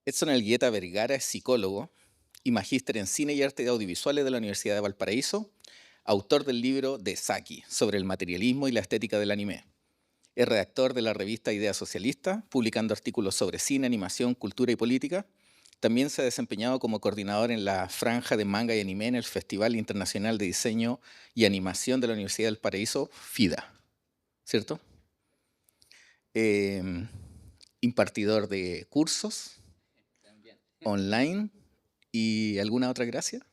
Edson Elgueta Vergara es psicólogo y magíster en cine y arte audiovisuales de la Universidad de Valparaíso, autor del libro de Saki sobre el materialismo y la estética del anime. Es redactor de la revista Idea Socialista, publicando artículos sobre cine, animación, cultura y política. También se ha desempeñado como coordinador en la franja de manga y anime en el Festival Internacional de Diseño y Animación de la Universidad del Paraíso, FIDA, ¿cierto? Eh, Impartidor de cursos También. online y alguna otra gracia.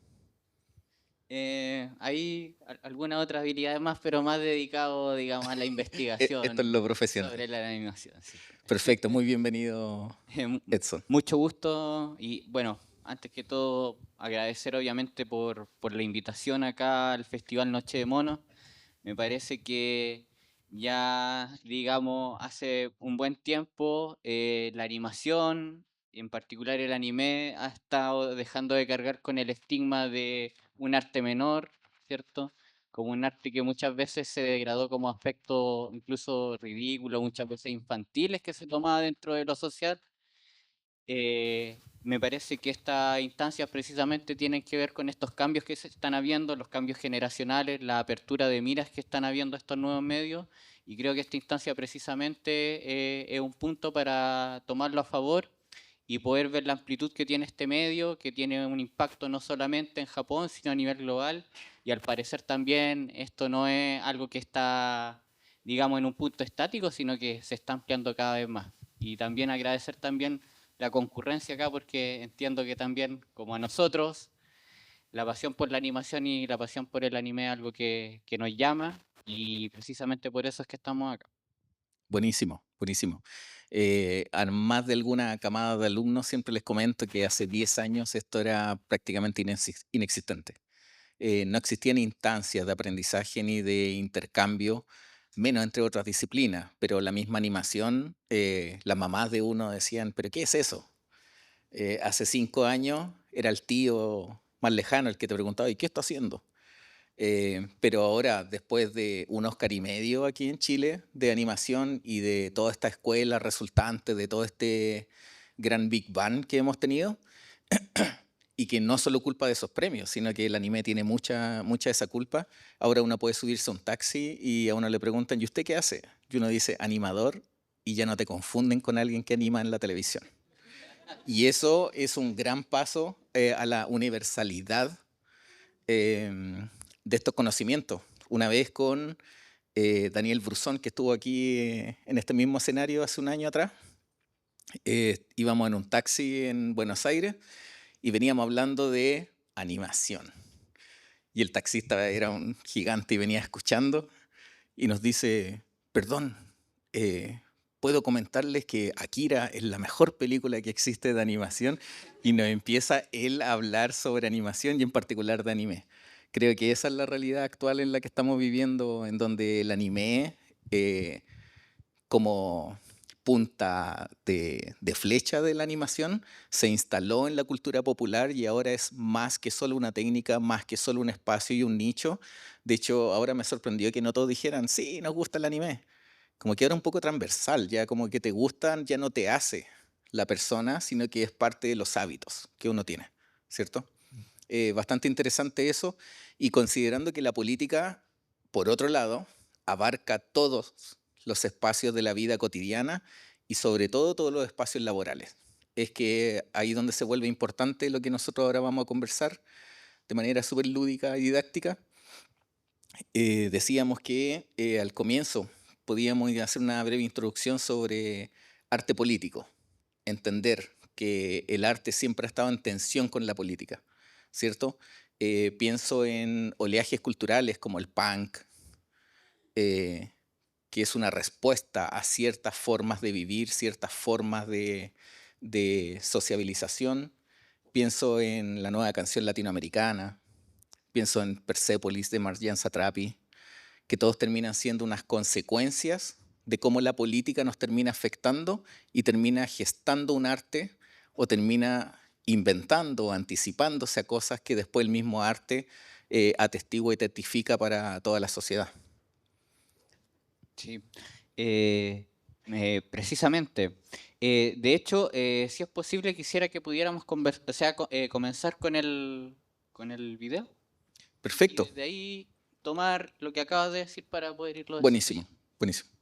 Hay algunas otras habilidades más, pero más dedicado, digamos, a la Esto es lo investigación profesional. sobre la animación. Sí. Perfecto, muy bienvenido, Eh, mu- Edson. Mucho gusto y bueno, antes que todo agradecer obviamente por la invitación acá al Festival Noche de Monos. Me parece que ya, digamos, hace un buen tiempo la animación, y en particular el anime, ha estado dejando de cargar con el estigma de un arte menor, ¿cierto? Como un arte que muchas veces se degradó como aspecto incluso ridículo, muchas veces infantiles que se tomaba dentro de lo social. Me parece que estas instancias precisamente tienen que ver con estos cambios que se están habiendo, los cambios generacionales, la apertura de miras que están habiendo estos nuevos medios, y creo que esta instancia precisamente es un punto para tomarlo a favor y poder ver la amplitud que tiene este medio, que tiene un impacto no solamente en Japón, sino a nivel global, y al parecer también esto no es algo que está, digamos, en un punto estático, sino que se está ampliando cada vez más. Y también agradecer también la concurrencia acá porque entiendo que también, como a nosotros, la pasión por la animación y la pasión por el anime es algo que nos llama y precisamente por eso es que estamos acá. Buenísimo, buenísimo. A más de alguna camada de alumnos siempre les comento que hace 10 años esto era prácticamente inexistente. No existían instancias de aprendizaje ni de intercambio, menos entre otras disciplinas, pero la misma animación, las mamás de uno decían, ¿pero qué es eso? Hace 5 años era el tío más lejano el que te preguntaba, ¿y qué está haciendo? Pero ahora, después de un Oscar y medio aquí en Chile de animación y de toda esta escuela resultante, de todo este gran Big Bang que hemos tenido, y que no solo culpa de esos premios, sino que el anime tiene mucha de esa culpa, ahora uno puede subirse a un taxi y a uno le preguntan, ¿y usted qué hace? Y uno dice, animador, y ya no te confunden con alguien que anima en la televisión. Y eso es un gran paso a la universalidad de estos conocimientos. Una vez con Daniel Brusón, que estuvo aquí en este mismo escenario hace un año atrás, íbamos en un taxi en Buenos Aires y veníamos hablando de animación. Y el taxista era un gigante y venía escuchando y nos dice, perdón, puedo comentarles que Akira es la mejor película que existe de animación y nos empieza él a hablar sobre animación y en particular de anime. Creo que esa es la realidad actual en la que estamos viviendo, en donde el anime como punta de flecha de la animación se instaló en la cultura popular y ahora es más que solo una técnica, más que solo un espacio y un nicho. De hecho, ahora me sorprendió que no todos dijeran, sí, nos gusta el anime. Como que ahora un poco transversal, ya como que te gustan, ya no te hace la persona, sino que es parte de los hábitos que uno tiene, ¿cierto? Bastante interesante eso, y considerando que la política, por otro lado, abarca todos los espacios de la vida cotidiana y sobre todo todos los espacios laborales. Es que ahí donde se vuelve importante lo que nosotros ahora vamos a conversar de manera súper lúdica y didáctica. Decíamos que al comienzo podíamos hacer una breve introducción sobre arte político, entender que el arte siempre ha estado en tensión con la política, ¿cierto? Pienso en oleajes culturales como el punk, eh, que es una respuesta a ciertas formas de vivir, ciertas formas de sociabilización. Pienso en la nueva canción latinoamericana, pienso en Persepolis de Marjan Satrapi, que todos terminan siendo unas consecuencias de cómo la política nos termina afectando y termina gestando un arte o termina inventando o anticipándose a cosas que después el mismo arte atestigua y testifica para toda la sociedad. Sí. Precisamente. De hecho, si es posible, quisiera que pudiéramos comenzar con el video y Perfecto, desde ahí tomar lo que acabas de decir para poder irlo buenísimo, desarrollando. buenísimo.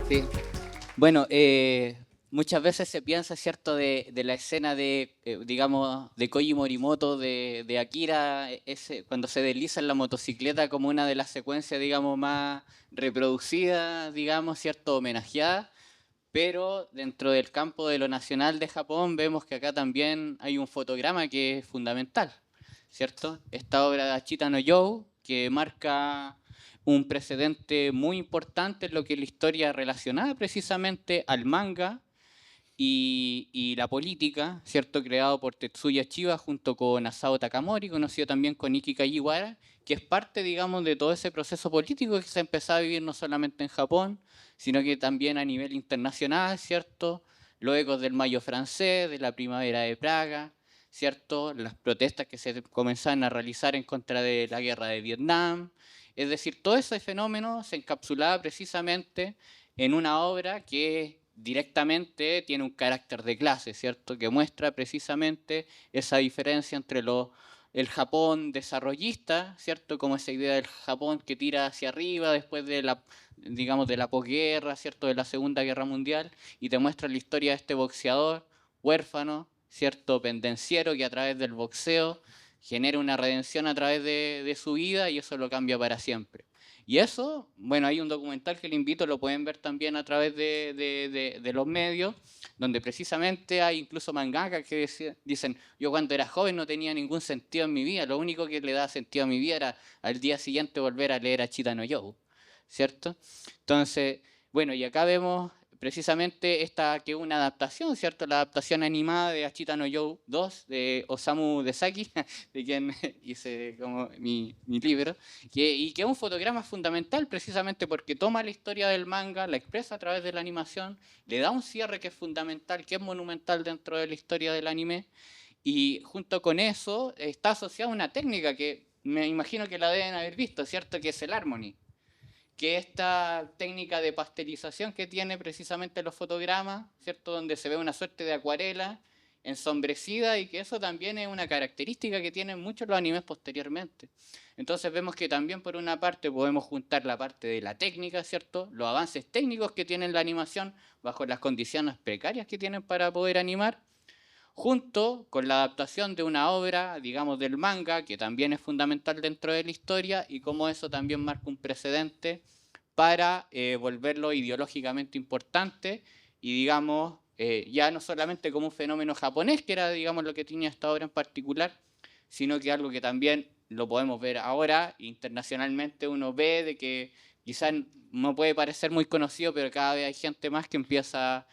Sí. Bueno, muchas veces se piensa, ¿cierto?, de la escena de, digamos, de Koji Morimoto, de Akira, cuando se desliza en la motocicleta como una de las secuencias, digamos, más reproducidas, digamos, ¿cierto?, homenajeadas. Pero dentro del campo de lo nacional de Japón vemos que acá también hay un fotograma que es fundamental, ¿cierto? Esta obra de Achita no Jou, que marca un precedente muy importante en lo que es la historia relacionada precisamente al manga y la política, ¿cierto? Creado por Tetsuya Chiba junto con Asao Takamori, conocido también con Iki Kajiwara, que es parte, digamos, de todo ese proceso político que se empezó a vivir no solamente en Japón, sino que también a nivel internacional, ¿cierto? Los ecos del Mayo francés, de la primavera de Praga, ¿cierto? Las protestas que se comenzaron a realizar en contra de la guerra de Vietnam. Es decir, todo ese fenómeno se encapsulaba precisamente en una obra que directamente tiene un carácter de clase, ¿cierto? Que muestra precisamente esa diferencia entre el Japón desarrollista, ¿cierto? Como esa idea del Japón que tira hacia arriba después de la, digamos, de la posguerra, ¿cierto? De la Segunda Guerra Mundial, y te muestra la historia de este boxeador huérfano, ¿cierto? Pendenciero que a través del boxeo genera una redención a través de su vida y eso lo cambia para siempre. Y eso, bueno, hay un documental que le invito, lo pueden ver también a través de los medios, donde precisamente hay incluso mangakas que dicen, yo cuando era joven no tenía ningún sentido en mi vida, lo único que le daba sentido a mi vida era al día siguiente volver a leer a Chita no Jou, ¿cierto? Entonces, bueno, y acá vemos precisamente esta que es una adaptación, ¿cierto? La adaptación animada de Achita no Jou 2 de Osamu Dezaki, de quien hice como mi libro, y que es un fotograma fundamental precisamente porque toma la historia del manga, la expresa a través de la animación, le da un cierre que es fundamental, que es monumental dentro de la historia del anime, y junto con eso está asociada una técnica que me imagino que la deben haber visto, ¿cierto? Que es el Harmony, que esta técnica de pastelización que tiene precisamente los fotogramas, ¿cierto? Donde se ve una suerte de acuarela ensombrecida y que eso también es una característica que tienen muchos los animes posteriormente. Entonces vemos que también por una parte podemos juntar la parte de la técnica, ¿cierto? Los avances técnicos que tiene la animación bajo las condiciones precarias que tienen para poder animar, junto con la adaptación de una obra, digamos, del manga, que también es fundamental dentro de la historia, y cómo eso también marca un precedente para volverlo ideológicamente importante y, digamos, ya no solamente como un fenómeno japonés, que era, digamos, lo que tenía esta obra en particular, sino que algo que también lo podemos ver ahora, internacionalmente uno ve de que quizás no puede parecer muy conocido, pero cada vez hay gente más que empieza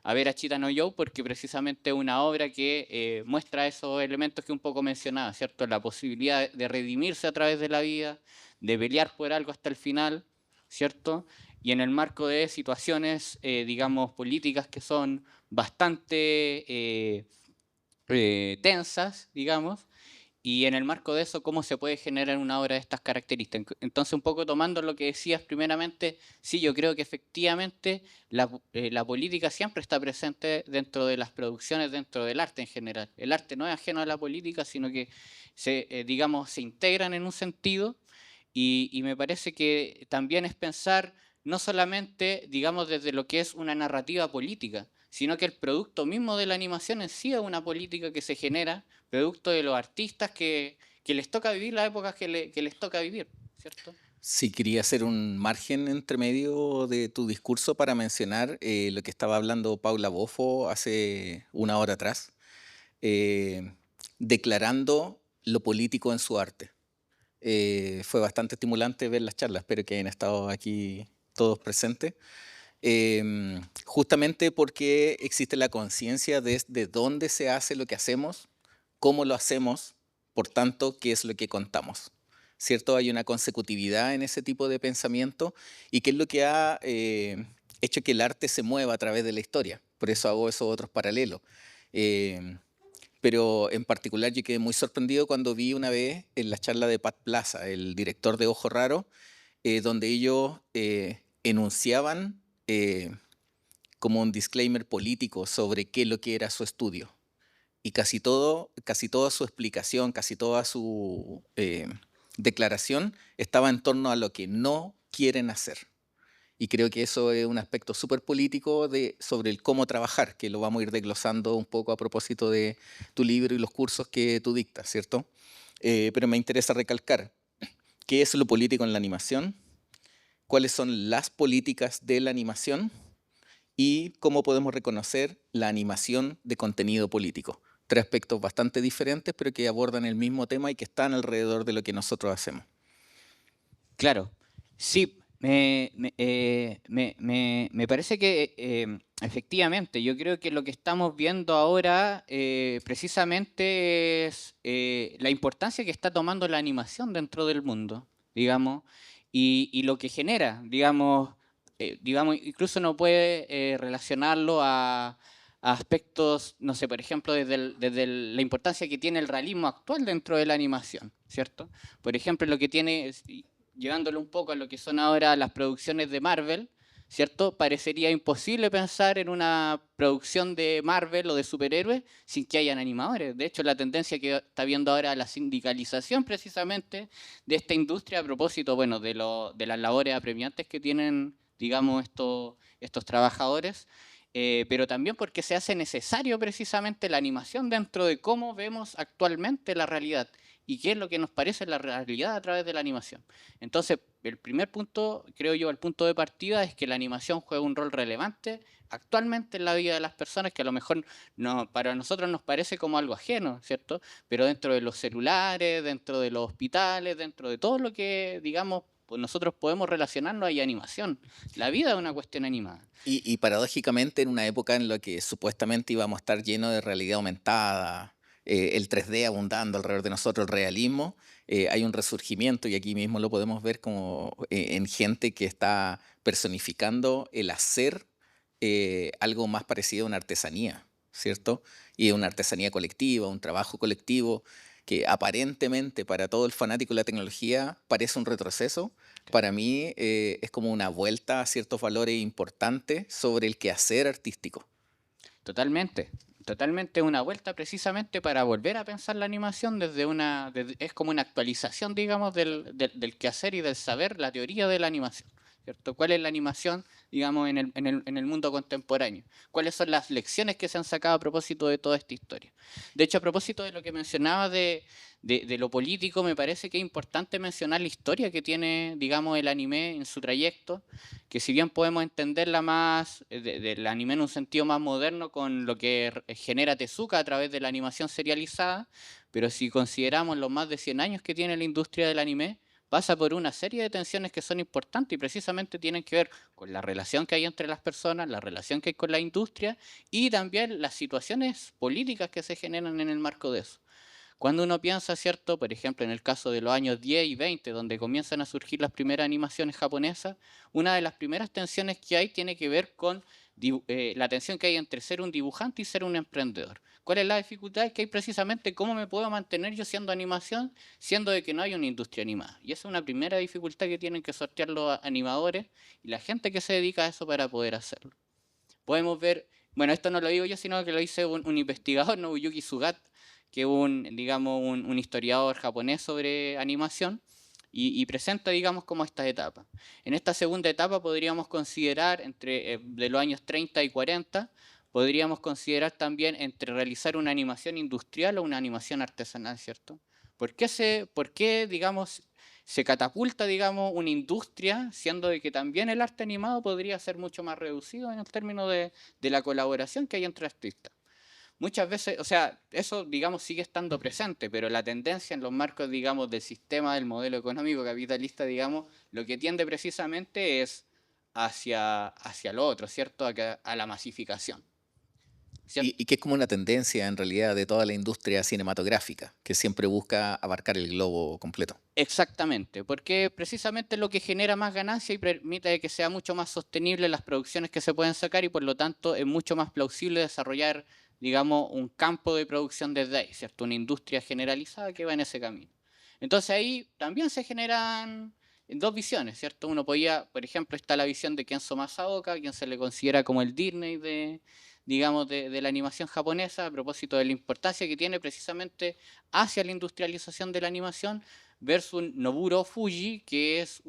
a ver a Cheetah no Joe porque precisamente es una obra que muestra esos elementos que un poco mencionaba, ¿cierto? La posibilidad de redimirse a través de la vida, de pelear por algo hasta el final, ¿cierto? Y en el marco de situaciones, digamos, políticas que son bastante tensas, digamos, y en el marco de eso, ¿cómo se puede generar una obra de estas características? Entonces, un poco tomando lo que decías primeramente, sí, yo creo que efectivamente la política siempre está presente dentro de las producciones, dentro del arte en general. El arte no es ajeno a la política, sino que digamos, se integran en un sentido y me parece que también es pensar no solamente, digamos, desde lo que es una narrativa política, sino que el producto mismo de la animación en sí es una política que se genera, producto de los artistas que les toca vivir las épocas que les toca vivir, ¿cierto? Sí, quería hacer un margen entre medio de tu discurso para mencionar lo que estaba hablando Paula Bofo hace una hora atrás, eh, declarando lo político en su arte. Fue bastante estimulante ver las charlas, espero que hayan estado aquí todos presentes. Justamente porque existe la conciencia de dónde se hace lo que hacemos, cómo lo hacemos, por tanto, qué es lo que contamos. ¿Cierto? Hay una consecutividad en ese tipo de pensamiento y que es lo que ha hecho que el arte se mueva a través de la historia. Por eso hago esos otros paralelos. Eh, pero en particular yo quedé muy sorprendido cuando vi una vez en la charla de Pat Plaza, el director de Ojo Raro, donde ellos enunciaban como un disclaimer político sobre qué es lo que era su estudio. Y casi toda su explicación, casi toda su declaración estaba en torno a lo que no quieren hacer. Y creo que eso es un aspecto súper político sobre el cómo trabajar, que lo vamos a ir desglosando un poco a propósito de tu libro y los cursos que tú dictas, ¿cierto? Pero me interesa recalcar qué es lo político en la animación, cuáles son las políticas de la animación y cómo podemos reconocer la animación de contenido político. Tres aspectos bastante diferentes, pero que abordan el mismo tema y que están alrededor de lo que nosotros hacemos. Claro, sí, me parece que efectivamente, yo creo que lo que estamos viendo ahora precisamente es la importancia que está tomando la animación dentro del mundo, digamos, y lo que genera, digamos, incluso no puede relacionarlo a aspectos, no sé, por ejemplo, desde la importancia que tiene el realismo actual dentro de la animación, ¿cierto? Por ejemplo, lo que tiene, llevándolo un poco a lo que son ahora las producciones de Marvel, ¿cierto? Parecería imposible pensar en una producción de Marvel o de superhéroes sin que hayan animadores. De hecho, la tendencia que está viendo ahora la sindicalización precisamente de esta industria a propósito, bueno, de las labores apremiantes que tienen, digamos, estos trabajadores, pero también porque se hace necesario precisamente la animación dentro de cómo vemos actualmente la realidad y qué es lo que nos parece la realidad a través de la animación. Entonces, el primer punto, creo yo, el punto de partida es que la animación juega un rol relevante actualmente en la vida de las personas que a lo mejor no, para nosotros nos parece como algo ajeno, ¿cierto? Pero dentro de los celulares, dentro de los hospitales, dentro de todo lo que, digamos, pues nosotros podemos relacionarnos hay animación. La vida es una cuestión animada. Y paradójicamente en una época en la que supuestamente íbamos a estar llenos de realidad aumentada, el 3D abundando alrededor de nosotros, el realismo, hay un resurgimiento y aquí mismo lo podemos ver como en gente que está personificando el hacer algo más parecido a una artesanía, ¿cierto? Y una artesanía colectiva, un trabajo colectivo que aparentemente para todo el fanático de la tecnología parece un retroceso, para mí es como una vuelta a ciertos valores importantes sobre el quehacer artístico. Totalmente, totalmente una vuelta precisamente para volver a pensar la animación es como una actualización, digamos, del quehacer y del saber, la teoría de la animación, ¿cierto? ¿Cuál es la animación, digamos, en el mundo contemporáneo? ¿Cuáles son las lecciones que se han sacado a propósito de toda esta historia? De hecho, a propósito de lo que mencionaba de lo político, me parece que es importante mencionar la historia que tiene, digamos, el anime en su trayecto, que si bien podemos entenderla más del anime en un sentido más moderno con lo que genera Tezuka a través de la animación serializada, pero si consideramos los más de 100 años que tiene la industria del anime, pasa por una serie de tensiones que son importantes y precisamente tienen que ver con la relación que hay entre las personas, la relación que hay con la industria y también las situaciones políticas que se generan en el marco de eso. Cuando uno piensa, ¿cierto? Por ejemplo, en el caso de los años 10 y 20, donde comienzan a surgir las primeras animaciones japonesas, una de las primeras tensiones que hay tiene que ver con la tensión que hay entre ser un dibujante y ser un emprendedor. ¿Cuál es la dificultad? Que hay precisamente cómo me puedo mantener yo siendo animación, siendo de que no hay una industria animada. Y esa es una primera dificultad que tienen que sortear los animadores y la gente que se dedica a eso para poder hacerlo. Podemos ver, bueno, esto no lo digo yo, sino que lo dice un investigador, Nobuyuki Sugat, que es digamos, un historiador japonés sobre animación, y presenta, digamos, como estas etapas. En esta segunda etapa podríamos considerar, entre de los años 30 y 40, podríamos considerar también entre realizar una animación industrial o una animación artesanal, ¿cierto? Por qué, digamos, se catapulta, digamos, una industria, siendo de que también el arte animado podría ser mucho más reducido en el término de la colaboración que hay entre artistas? Muchas veces, o sea, eso, digamos, sigue estando presente, pero la tendencia en los marcos, digamos, del sistema del modelo económico capitalista, digamos, lo que tiende precisamente es hacia lo otro, ¿cierto? A la masificación, ¿cierto? Y que es como una tendencia en realidad de toda la industria cinematográfica, que siempre busca abarcar el globo completo. Exactamente, porque precisamente es lo que genera más ganancia y permite que sea mucho más sostenible las producciones que se pueden sacar y por lo tanto es mucho más plausible desarrollar, digamos, un campo de producción desde ahí, ¿cierto? Una industria generalizada que va en ese camino. Entonces ahí también se generan dos visiones, ¿cierto? Uno podía, por ejemplo, está la visión de Kenzo Masaoka, quien se le considera como el Disney digamos, de la animación japonesa, a propósito de la importancia que tiene precisamente hacia la industrialización de la animación, versus Nobuo Fuji, que es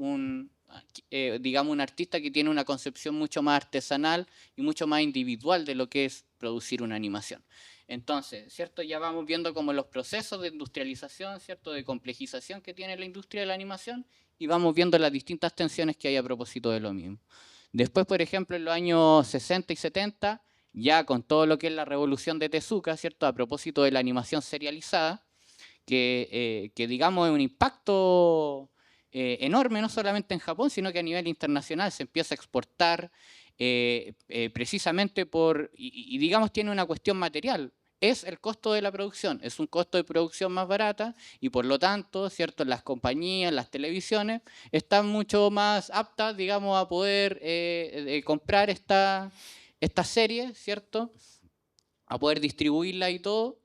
digamos, un artista que tiene una concepción mucho más artesanal y mucho más individual de lo que es producir una animación. Entonces, ¿cierto? Ya vamos viendo como los procesos de industrialización, ¿cierto? De complejización que tiene la industria de la animación y vamos viendo las distintas tensiones que hay a propósito de lo mismo. Después, por ejemplo, en los años 60 y 70, ya con todo lo que es la revolución de Tezuka, ¿cierto? A propósito de la animación serializada, que digamos es un impacto enorme, no solamente en Japón, sino que a nivel internacional se empieza a exportar precisamente y digamos tiene una cuestión material. Es el costo de la producción, es un costo de producción más barata y por lo tanto, ¿cierto? Las compañías, las televisiones están mucho más aptas, digamos, a poder comprar esta serie, ¿cierto? A poder distribuirla y todo.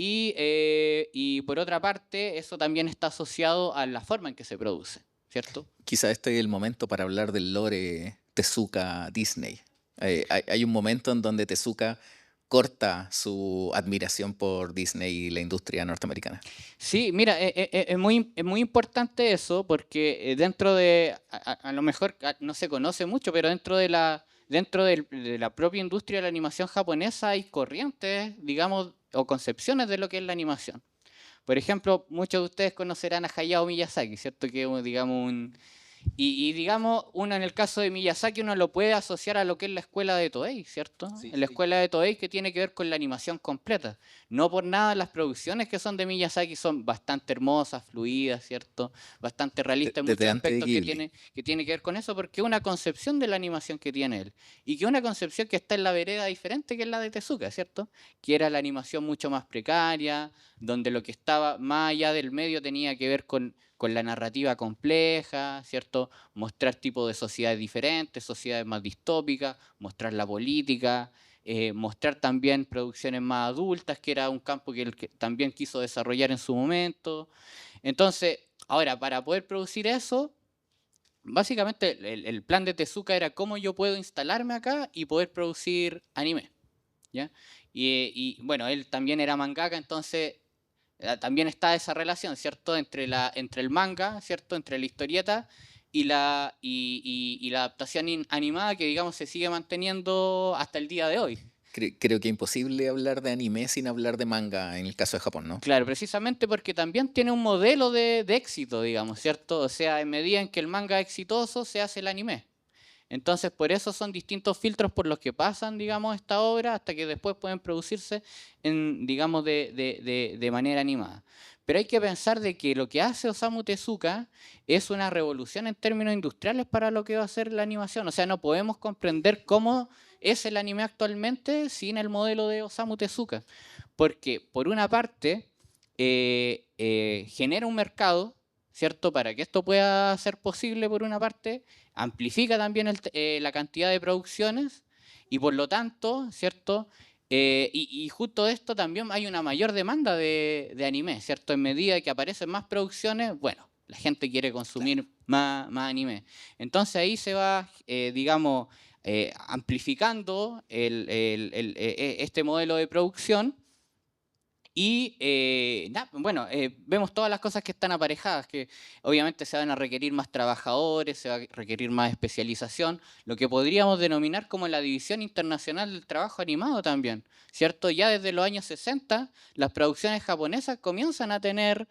Y por otra parte, eso también está asociado a la forma en que se produce, ¿cierto? Quizá este es el momento para hablar del lore Tezuka Disney. Hay un momento en donde Tezuka corta su admiración por Disney y la industria norteamericana. Sí, mira, es muy importante eso porque dentro a lo mejor no se conoce mucho, pero dentro de la propia industria de la animación japonesa hay corrientes, digamos, o concepciones de lo que es la animación. Por ejemplo, muchos de ustedes conocerán a Hayao Miyazaki, ¿cierto? Que es, digamos, digamos, uno en el caso de Miyazaki, uno lo puede asociar a lo que es la escuela de Toei, ¿cierto? Sí, En la sí. escuela de Toei que tiene que ver con la animación completa. No por nada las producciones que son de Miyazaki son bastante hermosas, fluidas, ¿cierto? Bastante realistas en Desde muchos antes de aspectos que Ghibli. tiene que ver con eso, porque es una concepción de la animación que tiene él. Y que es una concepción que está en la vereda diferente que es la de Tezuka, ¿cierto? Que era la animación mucho más precaria, donde lo que estaba más allá del medio tenía que ver con la narrativa compleja, ¿cierto? Mostrar tipos de sociedades diferentes, sociedades más distópicas, mostrar la política, mostrar también producciones más adultas, que era un campo que él también quiso desarrollar en su momento. Entonces, ahora, para poder producir eso, básicamente el plan de Tezuka era cómo yo puedo instalarme acá y poder producir anime, ¿ya? Y bueno, él también era mangaka, entonces también está esa relación, ¿cierto? Entre el manga, ¿cierto? Entre la historieta y la adaptación animada que, digamos, se sigue manteniendo hasta el día de hoy. Creo que es imposible hablar de anime sin hablar de manga en el caso de Japón, ¿no? Claro, precisamente porque también tiene un modelo de éxito, digamos, ¿cierto? O sea, en medida en que el manga es exitoso, se hace el anime. Entonces, por eso son distintos filtros por los que pasan, digamos, esta obra, hasta que después pueden producirse, digamos, de manera animada. Pero hay que pensar de que lo que hace Osamu Tezuka es una revolución en términos industriales para lo que va a ser la animación. O sea, no podemos comprender cómo es el anime actualmente sin el modelo de Osamu Tezuka. Porque, por una parte, genera un mercado, ¿cierto? Para que esto pueda ser posible, por una parte, amplifica también la cantidad de producciones y, por lo tanto, ¿cierto? Y justo de esto también hay una mayor demanda de anime, ¿cierto? En medida que aparecen más producciones, bueno, la gente quiere consumir más anime. Entonces ahí se va, digamos, amplificando este modelo de producción. Y bueno, vemos todas las cosas que están aparejadas, que obviamente se van a requerir más trabajadores, se va a requerir más especialización, lo que podríamos denominar como la división internacional del trabajo animado también, ¿cierto? Ya desde los años 60, las producciones japonesas comienzan a tener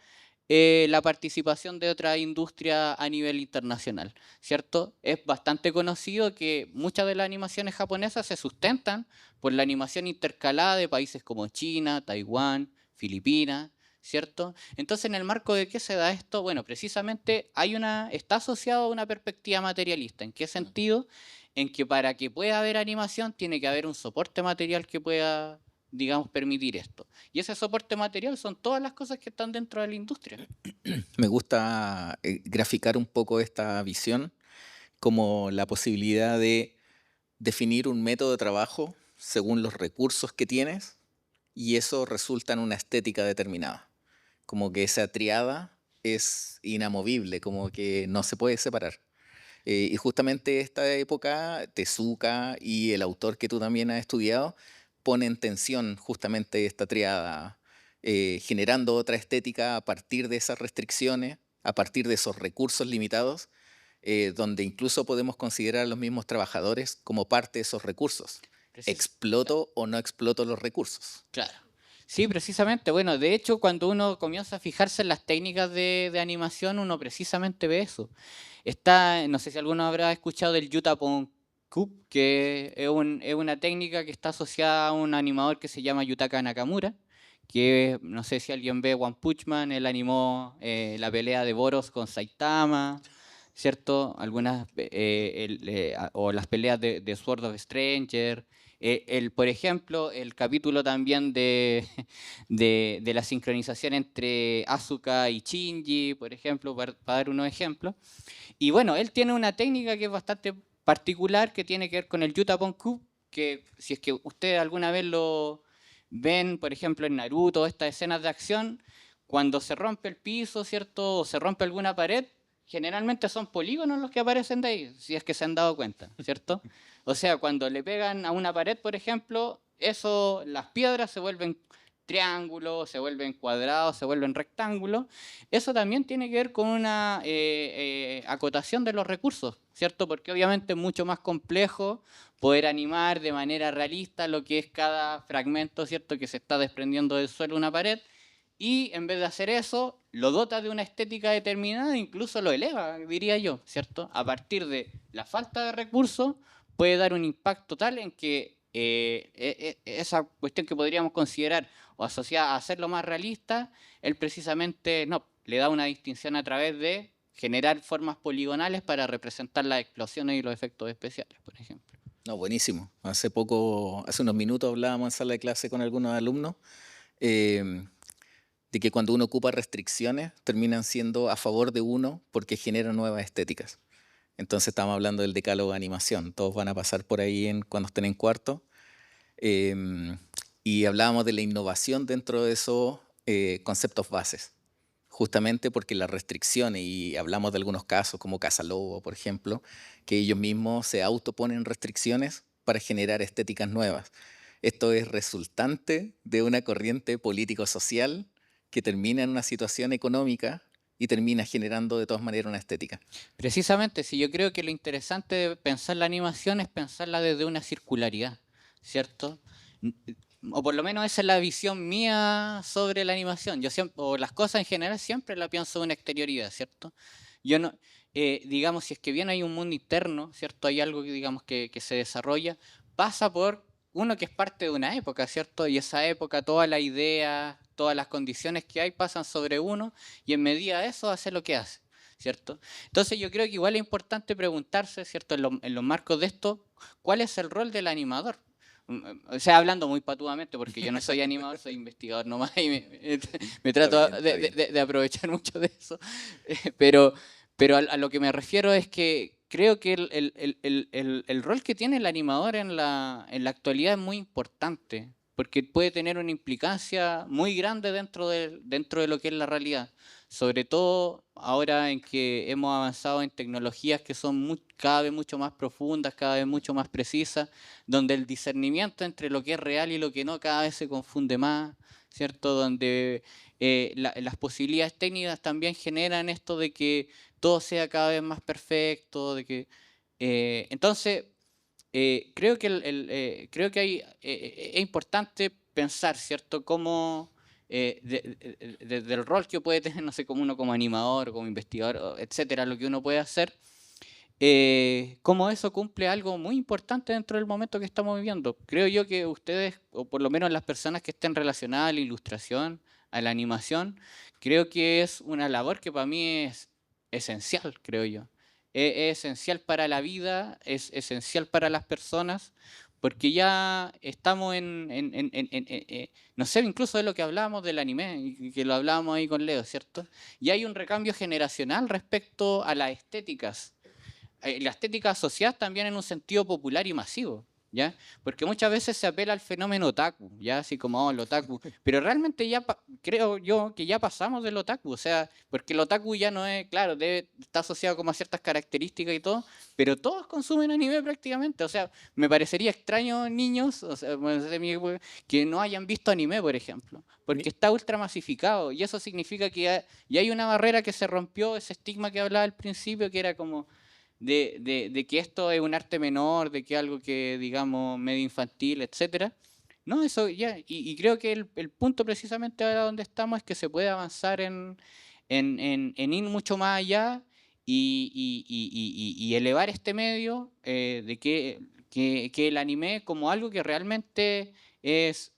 la participación de otra industria a nivel internacional, ¿cierto? Es bastante conocido que muchas de las animaciones japonesas se sustentan por la animación intercalada de países como China, Taiwán, Filipinas, ¿cierto? Entonces, ¿en el marco de qué se da esto? Bueno, precisamente está asociado a una perspectiva materialista. ¿En qué sentido? En que para que pueda haber animación tiene que haber un soporte material que pueda, digamos, permitir esto. Y ese soporte material son todas las cosas que están dentro de la industria. Me gusta graficar un poco esta visión como la posibilidad de definir un método de trabajo según los recursos que tienes y eso resulta en una estética determinada. Como que esa triada es inamovible, como que no se puede separar. Y justamente esta época, Tezuka y el autor que tú también has estudiado, pone en tensión justamente esta triada, generando otra estética a partir de esas restricciones, a partir de esos recursos limitados, donde incluso podemos considerar a los mismos trabajadores como parte de esos recursos. ¿Exploto o no exploto los recursos? Claro. Sí, precisamente. Bueno, de hecho, cuando uno comienza a fijarse en las técnicas de animación, uno precisamente ve eso. No sé si alguno habrá escuchado del Yutapon Cup, que es una técnica que está asociada a un animador que se llama Yutaka Nakamura, que no sé si alguien ve One Punch Man, él animó la pelea de Boros con Saitama, ¿cierto? O las peleas de Sword of Stranger. Por ejemplo, el capítulo también de la sincronización entre Asuka y Shinji, por ejemplo, para dar unos ejemplos. Y bueno, él tiene una técnica que es bastante particular, que tiene que ver con el Yutapon-ku, que si es que ustedes alguna vez lo ven, por ejemplo, en Naruto, estas escenas de acción, cuando se rompe el piso, ¿cierto? O se rompe alguna pared, generalmente son polígonos los que aparecen de ahí, si es que se han dado cuenta, ¿cierto? O sea, cuando le pegan a una pared, por ejemplo, las piedras se vuelven triángulos, se vuelven cuadrados, se vuelven rectángulos. Eso también tiene que ver con una acotación de los recursos, ¿cierto? Porque obviamente es mucho más complejo poder animar de manera realista lo que es cada fragmento, ¿cierto? Que se está desprendiendo del suelo una pared. Y en vez de hacer eso, lo dota de una estética determinada e incluso lo eleva, diría yo, ¿cierto? A partir de la falta de recursos, puede dar un impacto tal en que esa cuestión que podríamos considerar o asociada a hacerlo más realista, él precisamente no, le da una distinción a través de generar formas poligonales para representar las explosiones y los efectos especiales, por ejemplo. No, buenísimo. Hace unos minutos hablábamos en sala de clase con algunos alumnos de que cuando uno ocupa restricciones terminan siendo a favor de uno porque generan nuevas estéticas. Entonces estamos hablando del decálogo de animación. Todos van a pasar por ahí cuando estén en cuarto. Y hablábamos de la innovación dentro de esos conceptos bases. Justamente porque las restricciones, y hablamos de algunos casos como Casalobo, por ejemplo, que ellos mismos se autoponen restricciones para generar estéticas nuevas. Esto es resultante de una corriente político-social que termina en una situación económica y termina generando de todas maneras una estética. Precisamente, si yo creo que lo interesante de pensar la animación es pensarla desde una circularidad, ¿cierto? O por lo menos esa es la visión mía sobre la animación. Yo siempre, o las cosas en general siempre la pienso de una exterioridad, ¿cierto? yo no, digamos, si es que bien hay un mundo interno, ¿cierto? Hay algo que, digamos, que se desarrolla, pasa por uno que es parte de una época, ¿cierto? Y esa época, todas las ideas, todas las condiciones que hay pasan sobre uno y en medida de eso hace lo que hace, ¿cierto? Entonces yo creo que igual es importante preguntarse, ¿cierto? En los marcos de esto, ¿cuál es el rol del animador? O sea, hablando muy patudamente, porque yo no soy animador, soy investigador nomás y me Está trato bien, está bien. de aprovechar mucho de eso. Pero, pero a lo que me refiero es que creo que el rol que tiene el animador en la actualidad es muy importante, porque puede tener una implicancia muy grande dentro de lo que es la realidad. Sobre todo ahora en que hemos avanzado en tecnologías que son cada vez mucho más profundas, cada vez mucho más precisas, donde el discernimiento entre lo que es real y lo que no cada vez se confunde más, ¿cierto? Donde las posibilidades técnicas también generan esto de que todo sea cada vez más perfecto, de que entonces creo que creo que es importante pensar, ¿cierto? Cómo del rol que puede tener, no sé, como uno como animador, como investigador, etcétera, lo que uno puede hacer, cómo eso cumple algo muy importante dentro del momento que estamos viviendo. Creo yo que ustedes, o por lo menos las personas que estén relacionadas a la ilustración, a la animación, creo que es una labor que para mí es esencial, creo yo. Es esencial para la vida, es esencial para las personas, porque ya estamos no sé, incluso de lo que hablábamos del anime, y que lo hablábamos ahí con Leo, ¿cierto? Y hay un recambio generacional respecto a las estéticas, la estética asociada también en un sentido popular y masivo, ¿ya? Porque muchas veces se apela al fenómeno otaku, ¿ya? Así como, oh, el otaku. Pero realmente ya creo yo que ya pasamos del otaku, o sea, porque el otaku ya no es, claro, está asociado como a ciertas características y todo, pero todos consumen anime prácticamente, o sea, me parecería extraño niños, o sea, que no hayan visto anime, por ejemplo, porque Mi- está ultra masificado y eso significa que ya hay una barrera que se rompió, ese estigma que hablaba al principio, que era como de que esto es un arte menor, de que algo que, digamos, medio infantil, etcétera. No, eso ya, y creo que el punto precisamente ahora donde estamos es que se puede avanzar en ir mucho más allá y elevar este medio de que el anime como algo que realmente es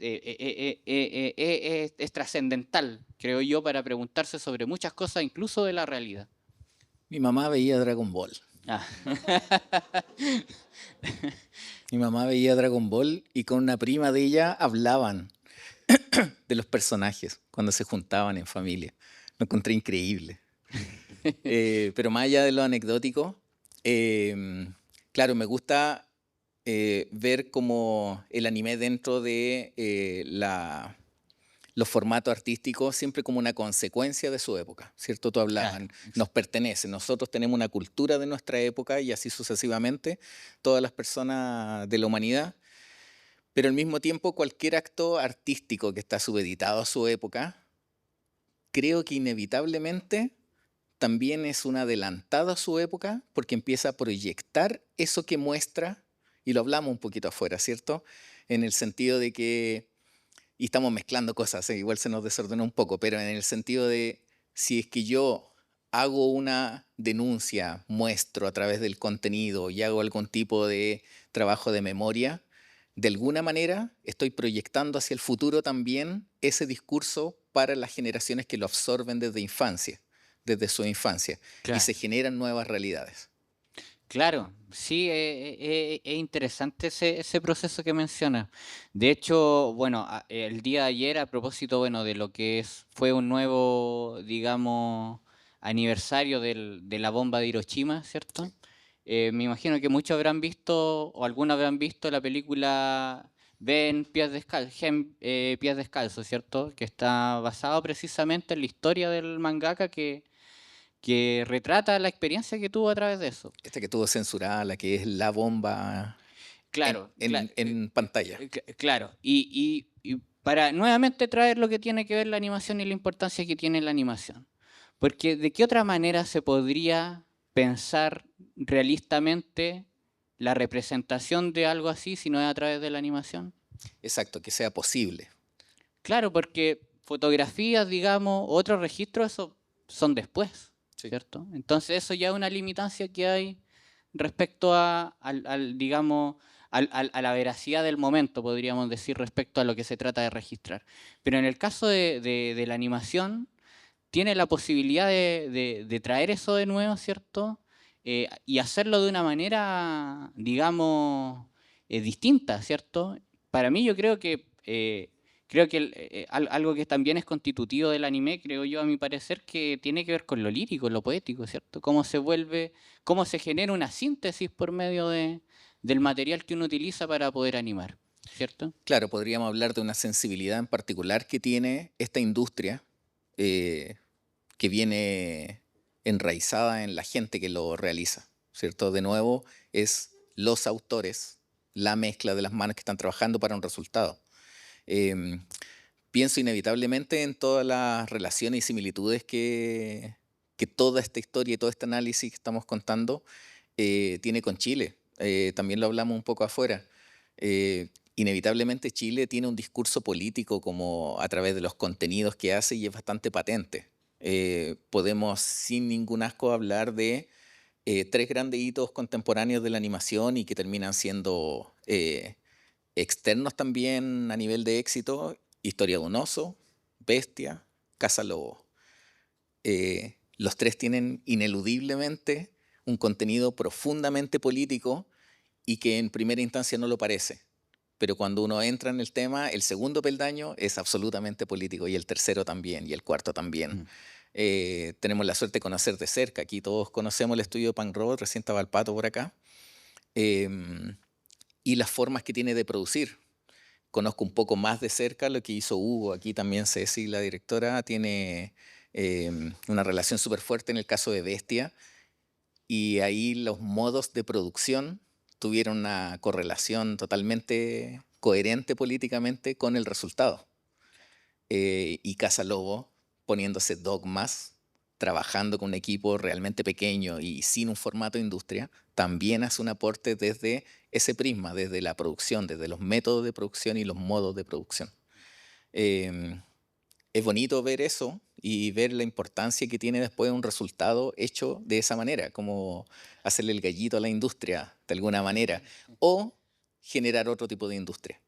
trascendental, creo yo, para preguntarse sobre muchas cosas, incluso de la realidad. Mi mamá veía Dragon Ball. Ah. Mi mamá veía Dragon Ball y con una prima de ella hablaban de los personajes cuando se juntaban en familia. Lo encontré increíble. Pero más allá de lo anecdótico, claro, me gusta ver como el anime dentro de los formatos artísticos siempre como una consecuencia de su época, ¿cierto? Tú hablabas, Claro, nos pertenece, nosotros tenemos una cultura de nuestra época y así sucesivamente, todas las personas de la humanidad, pero al mismo tiempo cualquier acto artístico que está subeditado a su época, creo que inevitablemente también es un adelantado a su época porque empieza a proyectar eso que muestra, y lo hablamos un poquito afuera, ¿cierto? En el sentido de que, y estamos mezclando cosas, igual se nos desordenó un poco, pero en el sentido de si es que yo hago una denuncia, muestro a través del contenido y hago algún tipo de trabajo de memoria, de alguna manera estoy proyectando hacia el futuro también ese discurso para las generaciones que lo absorben desde infancia, desde su infancia, y claro. se generan nuevas realidades. Claro, sí, es interesante ese proceso que menciona. De hecho, bueno, el día de ayer, a propósito, bueno, de lo que fue un nuevo, digamos, aniversario de la bomba de Hiroshima, ¿cierto? Me imagino que muchos habrán visto, o algunos habrán visto la película Ven Pies Descalzos, Pies Descalzos, ¿cierto? Que está basado precisamente en la historia del mangaka que retrata la experiencia que tuvo a través de eso. Esta que tuvo censurada, la que es la bomba Claro, en pantalla. claro. Y para nuevamente traer lo que tiene que ver la animación y la importancia que tiene la animación. Porque ¿de qué otra manera se podría pensar realistamente la representación de algo así si no es a través de la animación? Exacto, que sea posible. Claro, porque fotografías, digamos, otros registros, eso son después. Sí. ¿cierto? Entonces eso ya es una limitancia que hay respecto digamos, a la veracidad del momento, podríamos decir, respecto a lo que se trata de registrar. Pero en el caso de la animación, tiene la posibilidad de traer eso de nuevo, ¿cierto? Y hacerlo de una manera, digamos, distinta, ¿cierto? Para mí yo creo que algo que también es constitutivo del anime, creo yo, a mi parecer, que tiene que ver con lo lírico, lo poético, ¿cierto? Cómo se genera una síntesis por medio del material que uno utiliza para poder animar, ¿cierto? Claro, podríamos hablar de una sensibilidad en particular que tiene esta industria, eh, que viene enraizada en la gente que lo realiza, ¿cierto? De nuevo, es los autores, la mezcla de las manos que están trabajando para un resultado. Em, Pienso inevitablemente en todas las relaciones y similitudes que toda esta historia y todo este análisis que estamos contando tiene con Chile. También lo hablamos un poco afuera. Inevitablemente Chile tiene un discurso político como a través de los contenidos que hace y es bastante patente. Podemos sin ningún asco hablar de tres grandes hitos contemporáneos de la animación y que terminan siendo externos también a nivel de éxito: Historia de un oso, Bestia, Casa Lobo. Los tres tienen ineludiblemente un contenido profundamente político y que en primera instancia no lo parece. Pero cuando uno entra en el tema, el segundo peldaño es absolutamente político y el tercero también y el cuarto también. Mm. Tenemos la suerte de conocer de cerca. Aquí todos conocemos el estudio Pan Road, recién estaba el Pato por acá. em, y las formas que tiene de producir. Conozco un poco más de cerca lo que hizo Hugo. Aquí también Ceci, la directora, tiene una relación súper fuerte en el caso de Bestia. Y ahí los modos de producción tuvieron una correlación totalmente coherente políticamente con el resultado. Y Casa Lobo poniéndose dogmas, trabajando con un equipo realmente pequeño y sin un formato de industria, también hace un aporte desde ese prisma, desde la producción, desde los métodos de producción y los modos de producción. Em, es bonito ver eso y ver la importancia que tiene después un resultado hecho de esa manera, como hacerle el gallito a la industria de alguna manera, Sí, sí. o generar otro tipo de industria.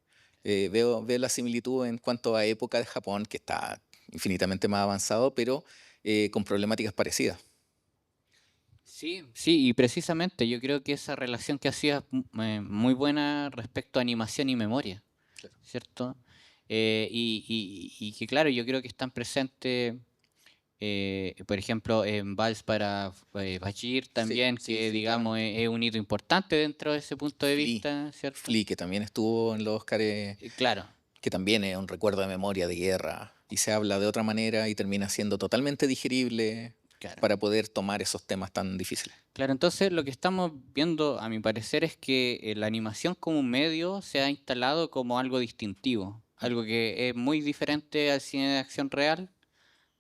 Veo la similitud en cuanto a época de Japón, que está infinitamente más avanzado, pero con problemáticas parecidas. Sí, sí, y precisamente yo creo que esa relación que hacías muy buena respecto a animación y memoria, Claro. ¿cierto? Y que claro, yo creo que están presentes, por ejemplo, en Vals para Bashir Sí, también, sí, que sí, claro. digamos es un hito importante dentro de ese punto de Flea, vista, ¿cierto? Flea, que también estuvo en los Oscars, Claro, que también es un recuerdo de memoria de guerra y se habla de otra manera y termina siendo totalmente digerible claro. para poder tomar esos temas tan difíciles. Claro, entonces lo que estamos viendo, a mi parecer, es que la animación como un medio se ha instalado como algo distintivo, Mm. algo que es muy diferente al cine de acción real,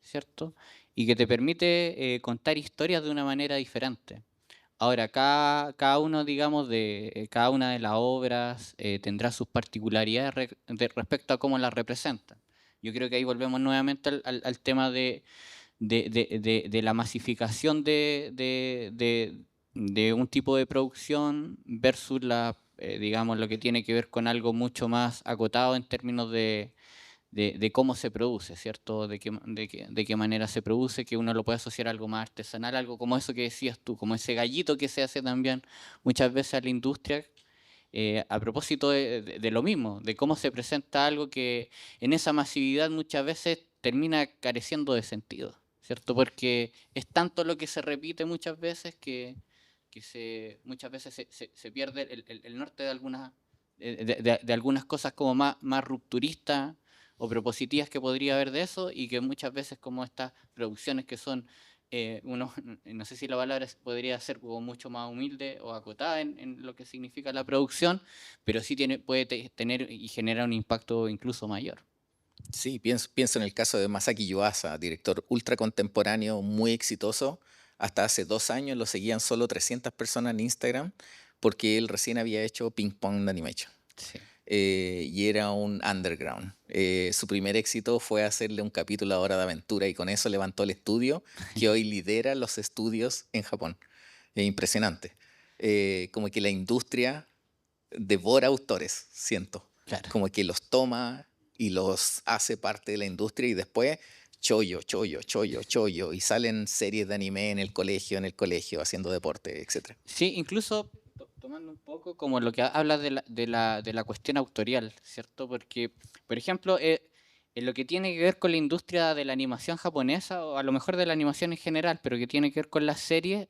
¿cierto? Y que te permite contar historias de una manera diferente. Ahora, cada uno, digamos, cada una de las obras tendrá sus particularidades respecto a cómo las representan. Yo creo que ahí volvemos nuevamente al tema de la masificación de un tipo de producción versus digamos, lo que tiene que ver con algo mucho más acotado en términos de cómo se produce, ¿cierto? De qué manera se produce, que uno lo puede asociar a algo más artesanal, algo como eso que decías tú, como ese gallito que se hace también muchas veces a la industria, a propósito de lo mismo, de cómo se presenta algo que en esa masividad muchas veces termina careciendo de sentido, ¿cierto? Porque es tanto lo que se repite muchas veces muchas veces se pierde el norte de de algunas cosas como más rupturistas o propositivas que podría haber de eso, y que muchas veces como estas producciones que son uno, no sé si la palabra podría ser como mucho más humilde o acotada en lo que significa la producción, pero sí puede tener y generar un impacto incluso mayor. Sí, pienso en el caso de Masaki Yuasa, director ultra contemporáneo, muy exitoso. Hasta hace 2 años lo seguían solo 300 personas en Instagram porque él recién había hecho Ping Pong Animation. Sí. y era un underground. Su primer éxito fue hacerle un capítulo a Hora de Aventura y con eso levantó el estudio que hoy lidera los estudios en Japón. Es impresionante. Como que la industria devora autores, siento. Claro. Como que los toma y los hace parte de la industria y después chollo, chollo, chollo, chollo. Y salen series de anime en el colegio, haciendo deporte, etc. Sí, incluso tomando un poco como lo que habla de la cuestión autorial, ¿cierto? Porque, por ejemplo, en lo que tiene que ver con la industria de la animación japonesa, o a lo mejor de la animación en general, pero que tiene que ver con las series,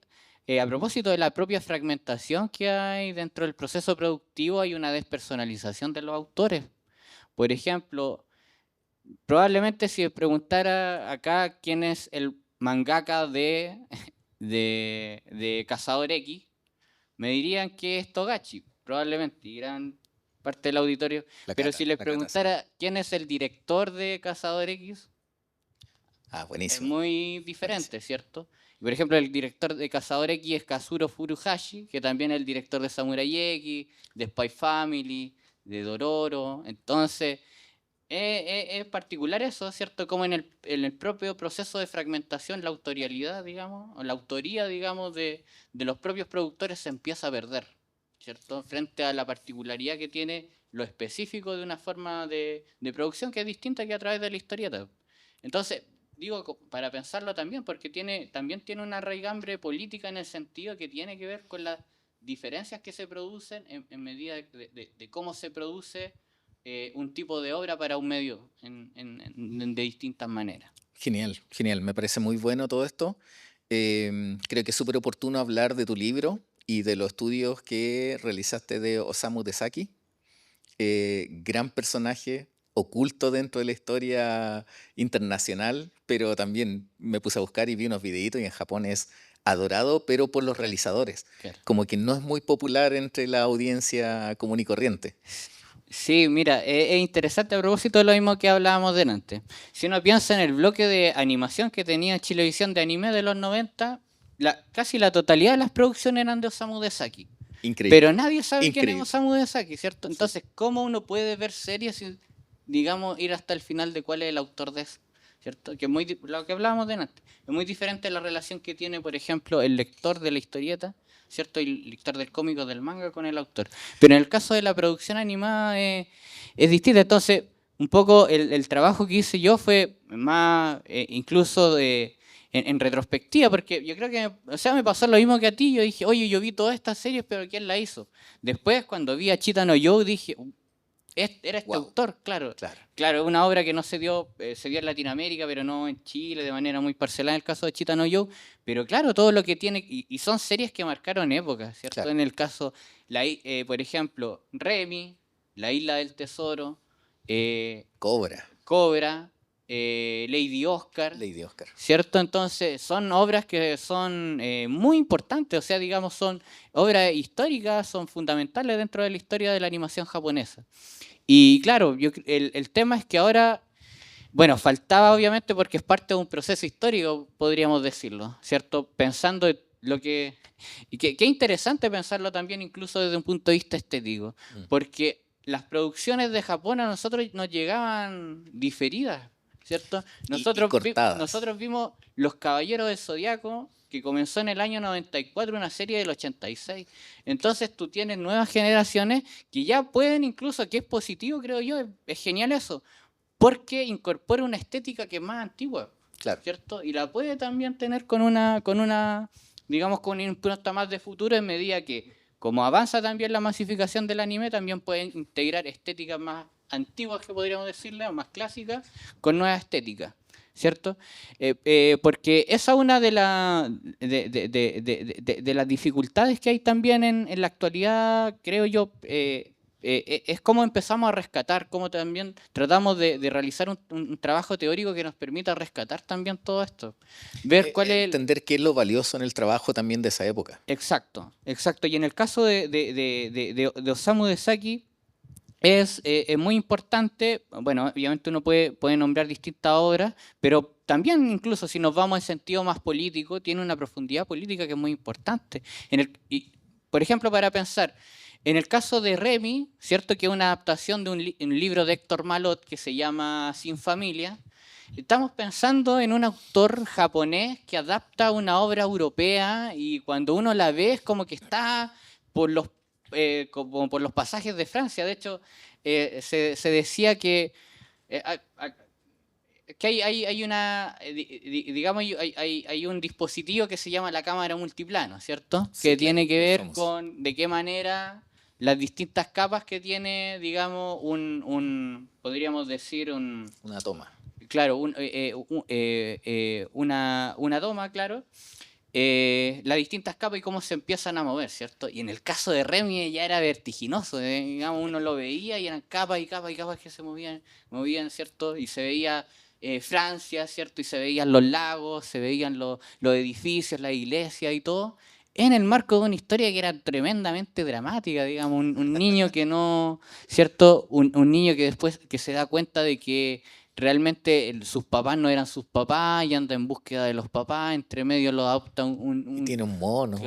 a propósito de la propia fragmentación que hay dentro del proceso productivo, hay una despersonalización de los autores. Por ejemplo, probablemente si preguntara acá quién es el mangaka de Cazador X, me dirían que es Togashi, probablemente, y gran parte del auditorio. Pero si les La cata, sí. preguntara quién es el director de Cazador X, Ah, es buenísimo. muy diferente, ¿cierto? Y, por ejemplo, el director de Cazador X es Kazuro Furuhashi, que también es el director de Samurai X, de Spy Family, de Dororo. Entonces, es particular eso, ¿cierto? Como en el propio proceso de fragmentación, la autorialidad, digamos, o la autoría, digamos, de los propios productores se empieza a perder, ¿cierto? Frente a la particularidad que tiene lo específico de una forma de producción que es distinta que a través de la historieta. Entonces, digo, para pensarlo también, porque también tiene una raigambre política en el sentido que tiene que ver con las diferencias que se producen en medida de cómo se produce un tipo de obra para un medio de distintas maneras. Genial, genial. Me parece muy bueno todo esto. Creo que es súper oportuno hablar de tu libro y de los estudios que realizaste de Osamu Dezaki. Gran personaje, oculto dentro de la historia internacional, pero también me puse a buscar y vi unos videitos y en Japón es adorado, pero por los realizadores. Claro. Como que no es muy popular entre la audiencia común y corriente. Sí, mira, es interesante a propósito de lo mismo que hablábamos delante. Si uno piensa en el bloque de animación que tenía Chilevisión de anime de los 90, casi la totalidad de las producciones eran de Osamu Dezaki. Increíble. Pero nadie sabe quién es Increíble. Osamu Dezaki, ¿cierto? Entonces, ¿cómo uno puede ver series sin, digamos, ir hasta el final de cuál es el autor de eso? ¿Cierto? Que es lo que hablábamos delante. Es muy diferente la relación que tiene, por ejemplo, el lector de la historieta, ¿cierto? Y el lector del cómic o del manga con el autor. Pero en el caso de la producción animada es distinto. Entonces, un poco el trabajo que hice yo fue más incluso en retrospectiva, porque yo creo que, o sea, me pasó lo mismo que a ti. Yo dije, oye, yo vi todas estas series, pero ¿quién la hizo? Después, cuando vi a Chita no Joe, dije, era este Wow. autor, claro. Claro. Claro, una obra que no se dio en Latinoamérica, pero no en Chile, de manera muy parcelada en el caso de Chita no Joe. Pero claro, todo lo que tiene, y son series que marcaron épocas, ¿cierto? Claro. En el caso, por ejemplo, Remy, La Isla del Tesoro, Cobra. Cobra, Lady Oscar. Lady Oscar. ¿Cierto? Entonces, son obras que son muy importantes, o sea, digamos, son obras históricas, son fundamentales dentro de la historia de la animación japonesa. Y claro, el tema es que ahora, bueno, faltaba obviamente porque es parte de un proceso histórico, podríamos decirlo, ¿cierto? Pensando en lo que... Y qué interesante pensarlo también incluso desde un punto de vista estético, porque las producciones de Japón a nosotros nos llegaban diferidas, ¿cierto? Nosotros vimos Los Caballeros del Zodiaco, que comenzó en el año 94, una serie del 86. Entonces tú tienes nuevas generaciones que ya pueden incluso, que es positivo, creo yo, es genial eso, porque incorpora una estética que es más antigua, claro, ¿cierto? Y la puede también tener con una digamos, con una impronta más de futuro en medida que, como avanza también la masificación del anime, también pueden integrar estéticas más antiguas, que podríamos decirle, o más clásicas, con nueva estética, ¿cierto? Porque esa es una de las dificultades que hay también en la actualidad, creo yo. Es cómo empezamos a rescatar, cómo también tratamos de realizar un trabajo teórico que nos permita rescatar también todo esto. Ver cuál es entender qué es lo valioso en el trabajo también de esa época. Exacto, exacto. Y en el caso de Osamu Dezaki es muy importante. Bueno, obviamente uno puede nombrar distintas obras, pero también incluso si nos vamos en sentido más político, tiene una profundidad política que es muy importante. Por ejemplo, para pensar, En el caso de Remy, ¿cierto? Que es una adaptación de un libro de Héctor Malot que se llama Sin Familia. Estamos pensando en un autor japonés que adapta una obra europea y cuando uno la ve es como que está como por los pasajes de Francia. De hecho, se decía eh, a- a- que hay una, digamos, hay un dispositivo que se llama la cámara multiplano, ¿cierto? Sí, Que claro, tiene que muy ver famoso. con de qué manera las distintas capas que tiene, digamos, podríamos decir, Una toma. claro, una toma, claro, las distintas capas y cómo se empiezan a mover, ¿cierto? Y en el caso de Remy ya era vertiginoso, digamos, uno lo veía y eran capas y capas y capas que se movían, ¿cierto? Y se veía Francia, ¿cierto? Y se veían los lagos, se veían los edificios, las iglesias y todo, en el marco de una historia que era tremendamente dramática, digamos, un niño que no, ¿cierto? Un niño que después que se da cuenta de que realmente sus papás no eran sus papás y anda en búsqueda de los papás, entre medio lo adopta Y tiene un mono.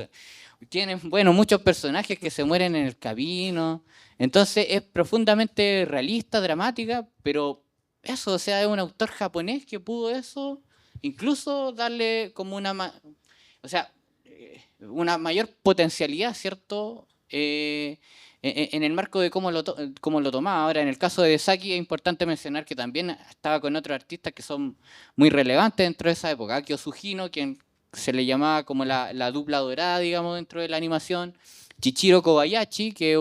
tienen, bueno, muchos personajes que se mueren en el camino, entonces es profundamente realista, dramática, pero eso, o sea, es un autor japonés que pudo eso, incluso darle como o sea, una mayor potencialidad, ¿cierto? En el marco de cómo lo tomaba. Ahora, en el caso de Saki es importante mencionar que también estaba con otros artistas que son muy relevantes dentro de esa época. Akio Sugino, quien se le llamaba como la dupla dorada, digamos, dentro de la animación. Chichiro Kobayashi, que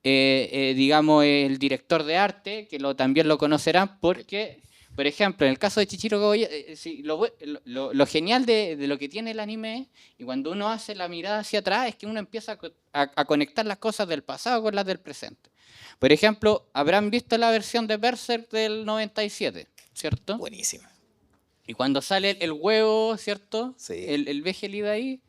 es digamos, el director de arte, que también lo conocerán porque por ejemplo, en el caso de Chichiro Kobayashi, sí, lo genial de lo que tiene el anime, y cuando uno hace la mirada hacia atrás, es que uno empieza a conectar las cosas del pasado con las del presente. Por ejemplo, habrán visto la versión de Berserk del 97, ¿cierto? Buenísima. Y cuando sale el huevo, ¿cierto? Sí. El Vegeli de ahí.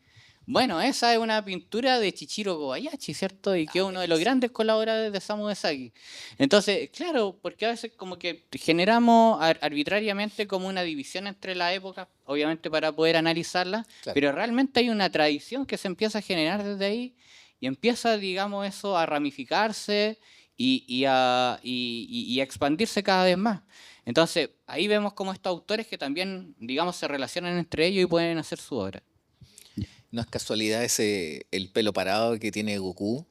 Bueno, esa es una pintura de Chichiro Kobayashi, ¿cierto? Y que es uno de los Buenísimo. grandes colaboradores de Samu Esaki. Entonces, claro, porque a veces como que generamos arbitrariamente como una división entre las épocas, obviamente para poder analizarla, Claro. pero realmente hay una tradición que se empieza a generar desde ahí y empieza, digamos, eso a ramificarse y a expandirse cada vez más. Entonces, ahí vemos como estos autores que también, digamos, se relacionan entre ellos y pueden hacer su obra. No es casualidad el pelo parado que tiene Goku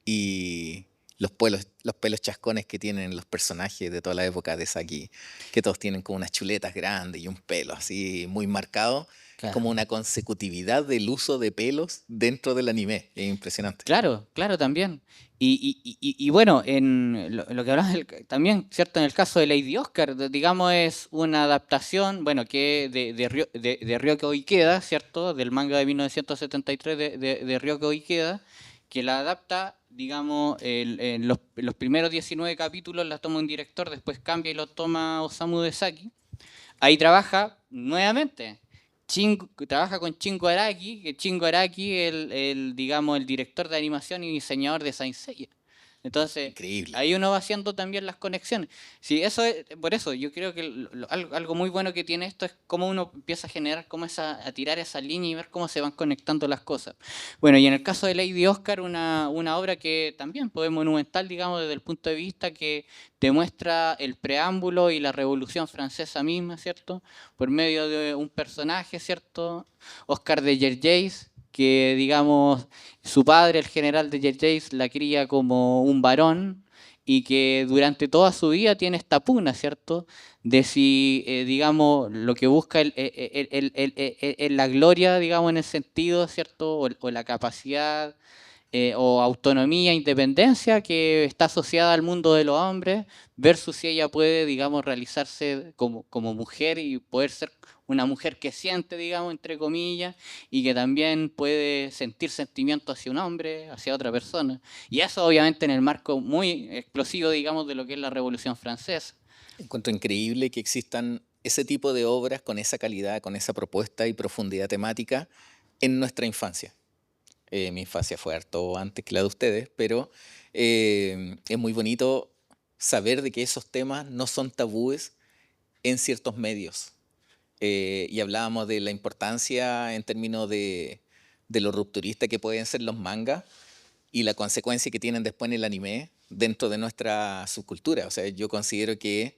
y los pelos chascones que tienen los personajes de toda la época de Saki, que todos tienen como unas chuletas grandes y un pelo así muy marcado. Es Claro. como una consecutividad del uso de pelos dentro del anime. Es impresionante. Claro, claro, también. Y bueno, en lo que hablabas también, ¿cierto? En el caso de Lady Oscar, digamos, es una adaptación, bueno, que de Ryoko Ikeda, ¿cierto? Del manga de 1973 de Ryoko Ikeda, que la adapta, digamos, en los primeros 19 capítulos la toma un director, después cambia y lo toma Osamu Dezaki. Ahí trabaja nuevamente. Trabaja con Shingo Araki, que Shingo Araki es digamos, el director de animación y diseñador de Saint Seiya. Entonces, Increíble. ahí uno va haciendo también las conexiones. Sí, por eso, yo creo que algo muy bueno que tiene esto es cómo uno empieza a generar, a tirar esa línea y ver cómo se van conectando las cosas. Bueno, y en el caso de Lady Oscar, una obra que también pues, monumental, digamos, desde el punto de vista que demuestra el preámbulo y la Revolución Francesa misma, ¿cierto? Por medio de un personaje, ¿cierto? Oscar de Gergeis, que digamos su padre, el general de Gergeis, la cría como un varón y que durante toda su vida tiene esta pugna, ¿cierto? De si, digamos, lo que busca la gloria, digamos, en el sentido, ¿cierto? O la capacidad o autonomía, independencia que está asociada al mundo de los hombres, versus si ella puede, digamos, realizarse como mujer y poder ser una mujer que siente, digamos, entre comillas, y que también puede sentir sentimientos hacia un hombre, hacia otra persona. Y eso obviamente en el marco muy explosivo, digamos, de lo que es la Revolución Francesa. Encuentro increíble que existan ese tipo de obras con esa calidad, con esa propuesta y profundidad temática en nuestra infancia. Mi infancia fue harto antes que la de ustedes, pero es muy bonito saber de que esos temas no son tabúes en ciertos medios. Y hablábamos de la importancia en términos de lo rupturista que pueden ser los mangas. y la consecuencia que tienen después en el anime dentro de nuestra subcultura. O sea, yo considero que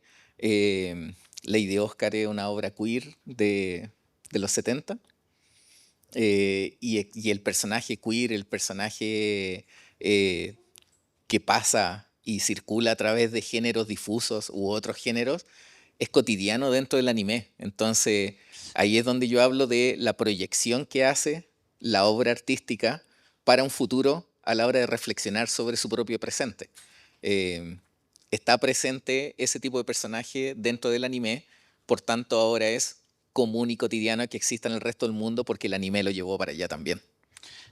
Lady Oscar es una obra queer de los 70 y el personaje queer, el personaje que pasa y circula a través de géneros difusos u otros géneros, es cotidiano dentro del anime. Entonces, ahí es donde yo hablo de la proyección que hace la obra artística para un futuro a la hora de reflexionar sobre su propio presente. Eh, Está presente ese tipo de personaje dentro del anime, por tanto ahora es común y cotidiano que exista en el resto del mundo porque el anime lo llevó para allá también.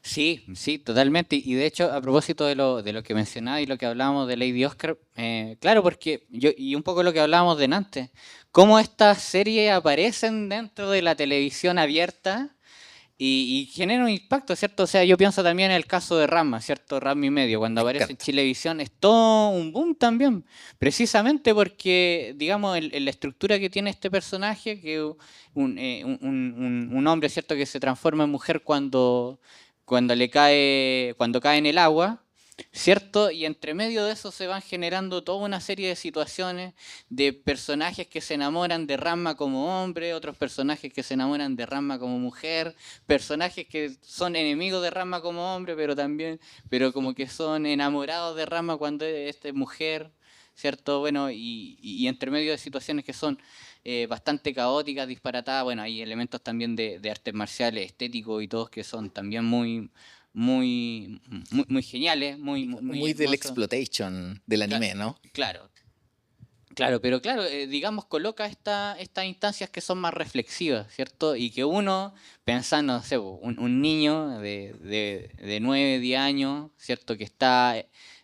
Sí, sí, totalmente. Y de hecho, a propósito de lo que mencionaba y lo que hablábamos de Lady Oscar, claro, porque yo, y un poco lo que hablábamos de antes, cómo estas series aparecen dentro de la televisión abierta y generan un impacto, ¿cierto? O sea, yo pienso también en el caso de Ranma, ¿cierto? Ranma y medio, cuando Me aparece en encanta. Chilevisión, es todo un boom también, precisamente porque, digamos, la estructura que tiene este personaje, que un hombre, ¿cierto? Que se transforma en mujer cuando cae en el agua, ¿cierto? Y entre medio de eso se van generando toda una serie de situaciones de personajes que se enamoran de Ranma como hombre, otros personajes que se enamoran de Ranma como mujer, personajes que son enemigos de Ranma como hombre, pero como que son enamorados de Ranma cuando es mujer, ¿cierto? Bueno, y entre medio de situaciones que son bastante caóticas, disparatadas, bueno, hay elementos también de artes marciales, estéticos y todos que son también muy geniales, muy Muy del hermosos. exploitation del Cla- anime, ¿no? Claro, claro, pero claro, digamos, coloca estas instancias que son más reflexivas, ¿cierto? Y que uno, pensando, no sé, un niño de 9, 10 años, ¿cierto? Que está,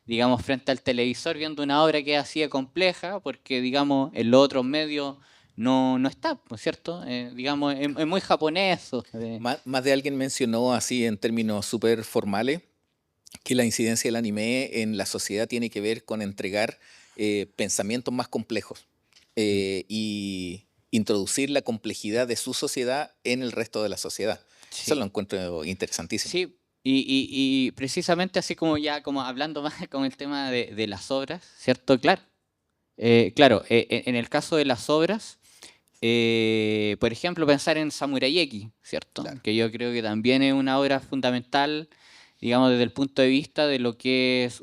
digamos, frente al televisor viendo una obra que es así de compleja, porque, digamos, en los otros medios no está, pues, ¿cierto? Digamos, es muy japonés. Más de alguien mencionó así en términos súper formales que la incidencia del anime en la sociedad tiene que ver con entregar pensamientos más complejos y introducir la complejidad de su sociedad en el resto de la sociedad. Eso lo Sí. encuentro interesantísimo. Sí, y precisamente así como ya como hablando más con el tema de las obras, ¿cierto? Claro, claro, en el caso de las obras, por ejemplo, pensar en Samurai X, ¿cierto? Claro. Que yo creo que también es una obra fundamental, digamos, desde el punto de vista de lo que es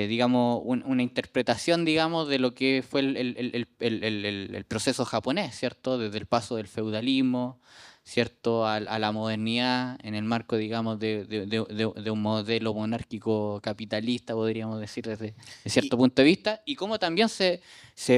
digamos, una interpretación, digamos, de lo que fue el proceso japonés, ¿cierto? Desde el paso del feudalismo, ¿cierto? A la modernidad en el marco, digamos, de un modelo monárquico capitalista, podríamos decir, desde Y, cierto punto de vista, y cómo también se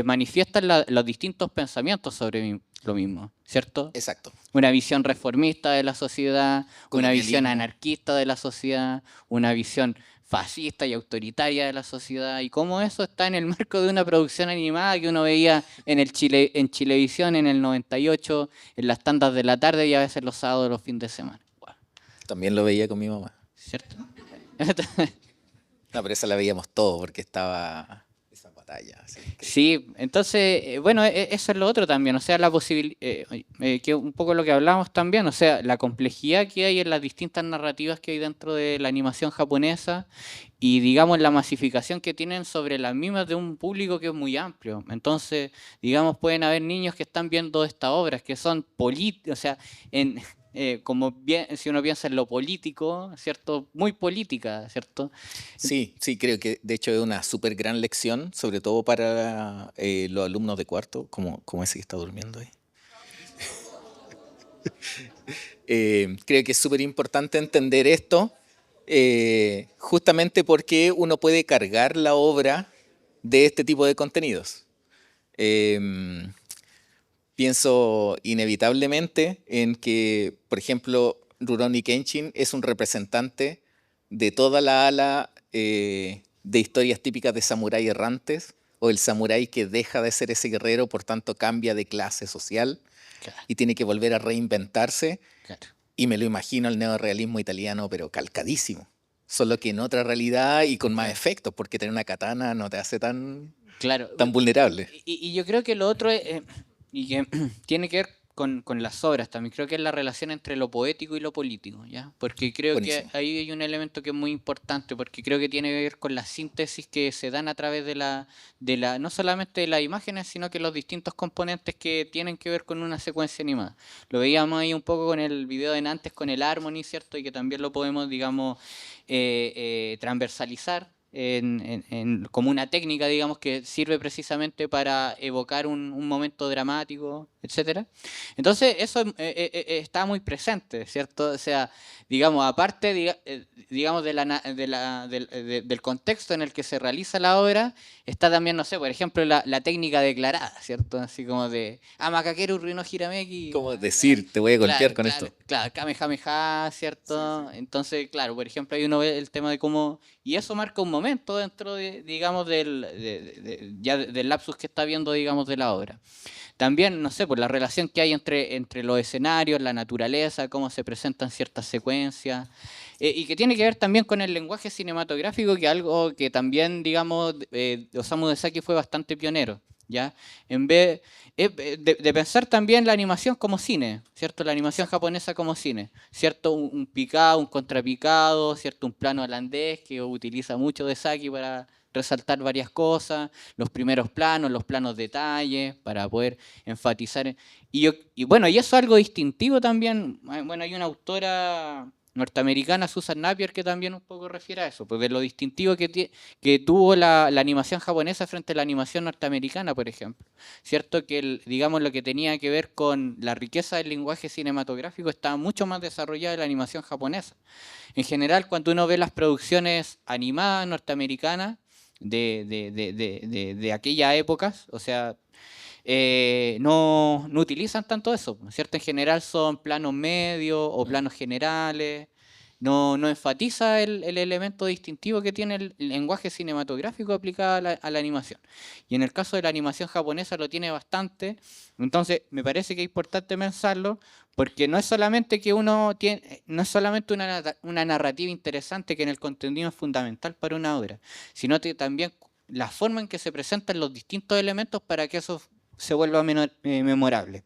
manifiestan los distintos pensamientos sobre lo mismo, ¿cierto? exacto. Una visión reformista de la sociedad, una visión Colonialismo. anarquista de la sociedad, una visión fascista y autoritaria de la sociedad, y cómo eso está en el marco de una producción animada que uno veía en Chilevisión en el 98, en las tandas de la tarde y a veces los sábados, los fines de semana. Wow, También lo veía con mi mamá. ¿cierto? No, pero esa la veíamos todo porque estaba esa batalla. Así, increíble. Sí, entonces, bueno, eso es lo otro también, o sea, la posibilidad, que un poco lo que hablamos también, o sea, la complejidad que hay en las distintas narrativas que hay dentro de la animación japonesa y, digamos, la masificación que tienen sobre las mismas de un público que es muy amplio. Entonces, digamos, pueden haber niños que están viendo estas obras que son políticas, o sea, en... como bien, si uno piensa en lo político, ¿cierto? Muy política, ¿cierto? Sí, sí, creo que de hecho es una súper gran lección, sobre todo para los alumnos de cuarto, como ese que está durmiendo ahí. Creo que es súper importante entender esto, justamente porque uno puede cargar la obra de este tipo de contenidos. Em, Pienso inevitablemente en que, por ejemplo, Rurouni Kenshin es un representante de toda la ala de historias típicas de samurái errantes, o el samurái que deja de ser ese guerrero, por tanto cambia de clase social Claro, y tiene que volver a reinventarse. claro. Y me lo imagino el neorrealismo italiano, pero calcadísimo. Solo que en otra realidad y con más Claro. efectos, porque tener una katana no te hace Claro, tan vulnerable. y yo creo que lo otro es, y que tiene que ver con las obras también. Creo que es la relación entre lo poético y lo político, ¿ya? Porque creo Buenísimo. que ahí hay un elemento que es muy importante, porque creo que tiene que ver con las síntesis que se dan a través no solamente de las imágenes, sino que los distintos componentes que tienen que ver con una secuencia animada. Lo veíamos ahí un poco con el video de antes, con el Harmony, ¿cierto? Y que también lo podemos, digamos, transversalizar como una técnica, digamos, que sirve precisamente para evocar un momento dramático, etcétera. Entonces, eso está muy presente, ¿cierto? O sea, digamos, aparte, digamos, del contexto en el que se realiza la obra, está también, no sé, por ejemplo, la técnica declarada, ¿cierto? Así como de Amakakeru Rino Hirameki. ¿Cómo decir, te voy a golpear Claro, con claro, esto? claro, Kamehameha, ¿cierto? Entonces, claro, por ejemplo, ahí uno ve el tema de cómo... Y eso marca un momento dentro, digamos, ya del lapsus que está viendo, digamos, de la obra. También, no sé, por la relación que hay entre los escenarios, la naturaleza, cómo se presentan ciertas secuencias, y que tiene que ver también con el lenguaje cinematográfico, que algo que también, digamos, Osamu Dezaki fue bastante pionero, ¿ya? En vez de pensar también la animación como cine, ¿cierto? La animación japonesa como cine, ¿cierto? Un picado, un contrapicado, ¿cierto? Un plano holandés que utiliza mucho Dezaki para resaltar varias cosas, los primeros planos, los planos detalles, para poder enfatizar. Y bueno, y eso es algo distintivo también. Bueno, hay una autora norteamericana, Susan Napier, que también un poco refiere a eso, pues de lo distintivo que tuvo la animación japonesa frente a la animación norteamericana, por ejemplo. Cierto que, digamos, lo que tenía que ver con la riqueza del lenguaje cinematográfico estaba mucho más desarrollada en la animación japonesa. En general, cuando uno ve las producciones animadas norteamericanas de aquella época, o sea, no utilizan tanto eso, ¿cierto? En general son planos medios o planos generales. No enfatiza el elemento distintivo que tiene el lenguaje cinematográfico aplicado a la animación. Y en el caso de la animación japonesa lo tiene bastante. Entonces, me parece que es importante pensarlo, porque no es solamente que uno tiene, no es solamente una narrativa interesante que en el contenido es fundamental para una obra, sino que también la forma en que se presentan los distintos elementos para que eso se vuelva memorable.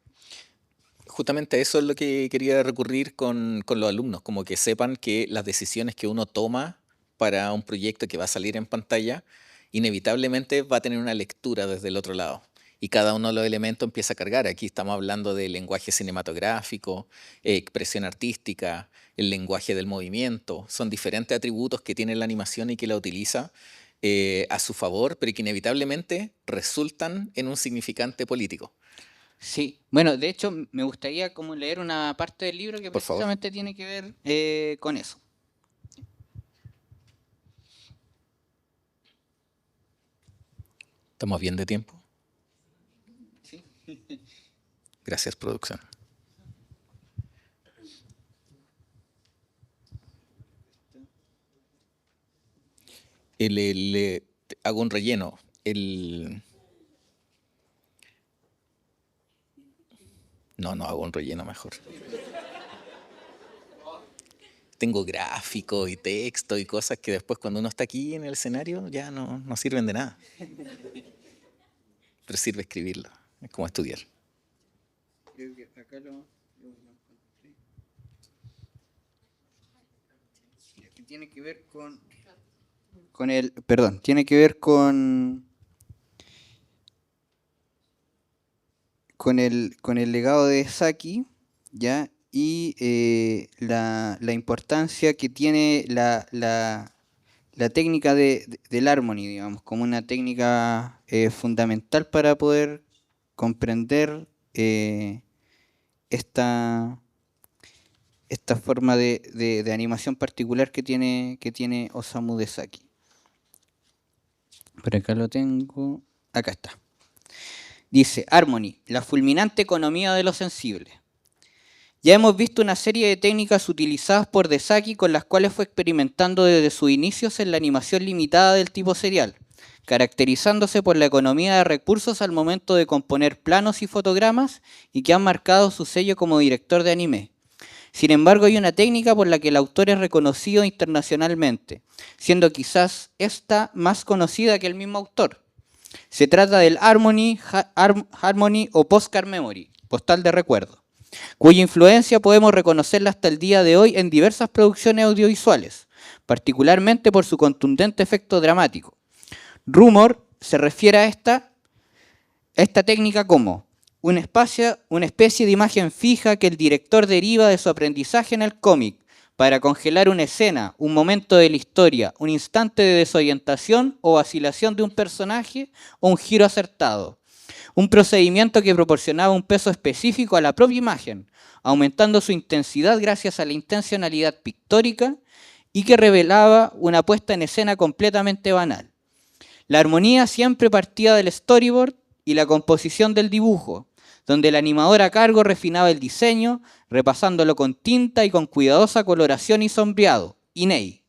Justamente eso es lo que quería recurrir con los alumnos, como que sepan que las decisiones que uno toma para un proyecto que va a salir en pantalla, inevitablemente va a tener una lectura desde el otro lado. Y cada uno de los elementos empieza a cargar. Aquí estamos hablando de lenguaje cinematográfico, expresión artística, el lenguaje del movimiento. Son diferentes atributos que tiene la animación y que la utiliza a su favor, pero que inevitablemente resultan en un significante político. Sí, bueno, de hecho me gustaría como leer una parte del libro que Por favor. precisamente tiene que ver con eso. ¿Estamos bien de tiempo? ¿Sí? Gracias, producción. Hago un relleno. No hago un relleno mejor. Tengo gráfico y texto y cosas que después cuando uno está aquí en el escenario ya no sirven de nada. Pero sirve escribirlo. Es como estudiar. Creo que acá lo encontré. Que tiene que ver tiene que ver con el legado de Saki, ¿ya? Y la importancia que tiene la técnica del Harmony, digamos, como una técnica fundamental para poder comprender esta forma de animación particular que tiene Osamu Dezaki. Por acá lo tengo. Acá está. Dice, Harmony, la fulminante economía de lo sensible. Ya hemos visto una serie de técnicas utilizadas por Dezaki con las cuales fue experimentando desde sus inicios en la animación limitada del tipo serial, caracterizándose por la economía de recursos al momento de componer planos y fotogramas y que han marcado su sello como director de anime. Sin embargo, hay una técnica por la que el autor es reconocido internacionalmente, siendo quizás esta más conocida que el mismo autor. Se trata del Harmony o Postcard Memory, postal de recuerdo. cuya influencia podemos reconocerla hasta el día de hoy en diversas producciones audiovisuales, particularmente por su contundente efecto dramático. Rumor se refiere a esta técnica como una especie de imagen fija que el director deriva de su aprendizaje en el cómic para congelar una escena, un momento de la historia, un instante de desorientación o vacilación de un personaje o un giro acertado. Un procedimiento que proporcionaba un peso específico a la propia imagen, aumentando su intensidad gracias a la intencionalidad pictórica y que revelaba una puesta en escena completamente banal. La armonía siempre partía del storyboard y la composición del dibujo, donde el animador a cargo refinaba el diseño, repasándolo con tinta y con cuidadosa coloración y sombreado, INEI.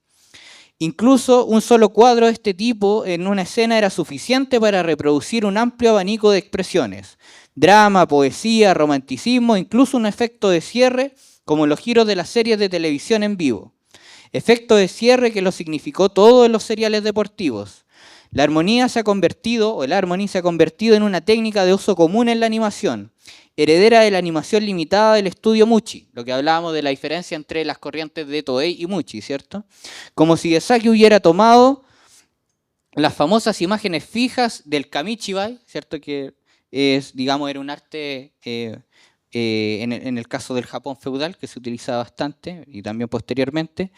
Incluso un solo cuadro de este tipo en una escena era suficiente para reproducir un amplio abanico de expresiones: drama, poesía, romanticismo, incluso un efecto de cierre como los giros de las series de televisión en vivo. Efecto de cierre que lo significó todo en los seriales deportivos. La armonía se ha convertido, o el harmony se ha convertido en una técnica de uso común en la animación, heredera de la animación limitada del estudio Muchi, lo que hablábamos de la diferencia entre las corrientes de Toei y Muchi, ¿cierto? Como si Gesaki hubiera tomado las famosas imágenes fijas del Kamichibai, ¿cierto? Que es, digamos, era un arte en el caso del Japón feudal, que se utiliza bastante y también posteriormente,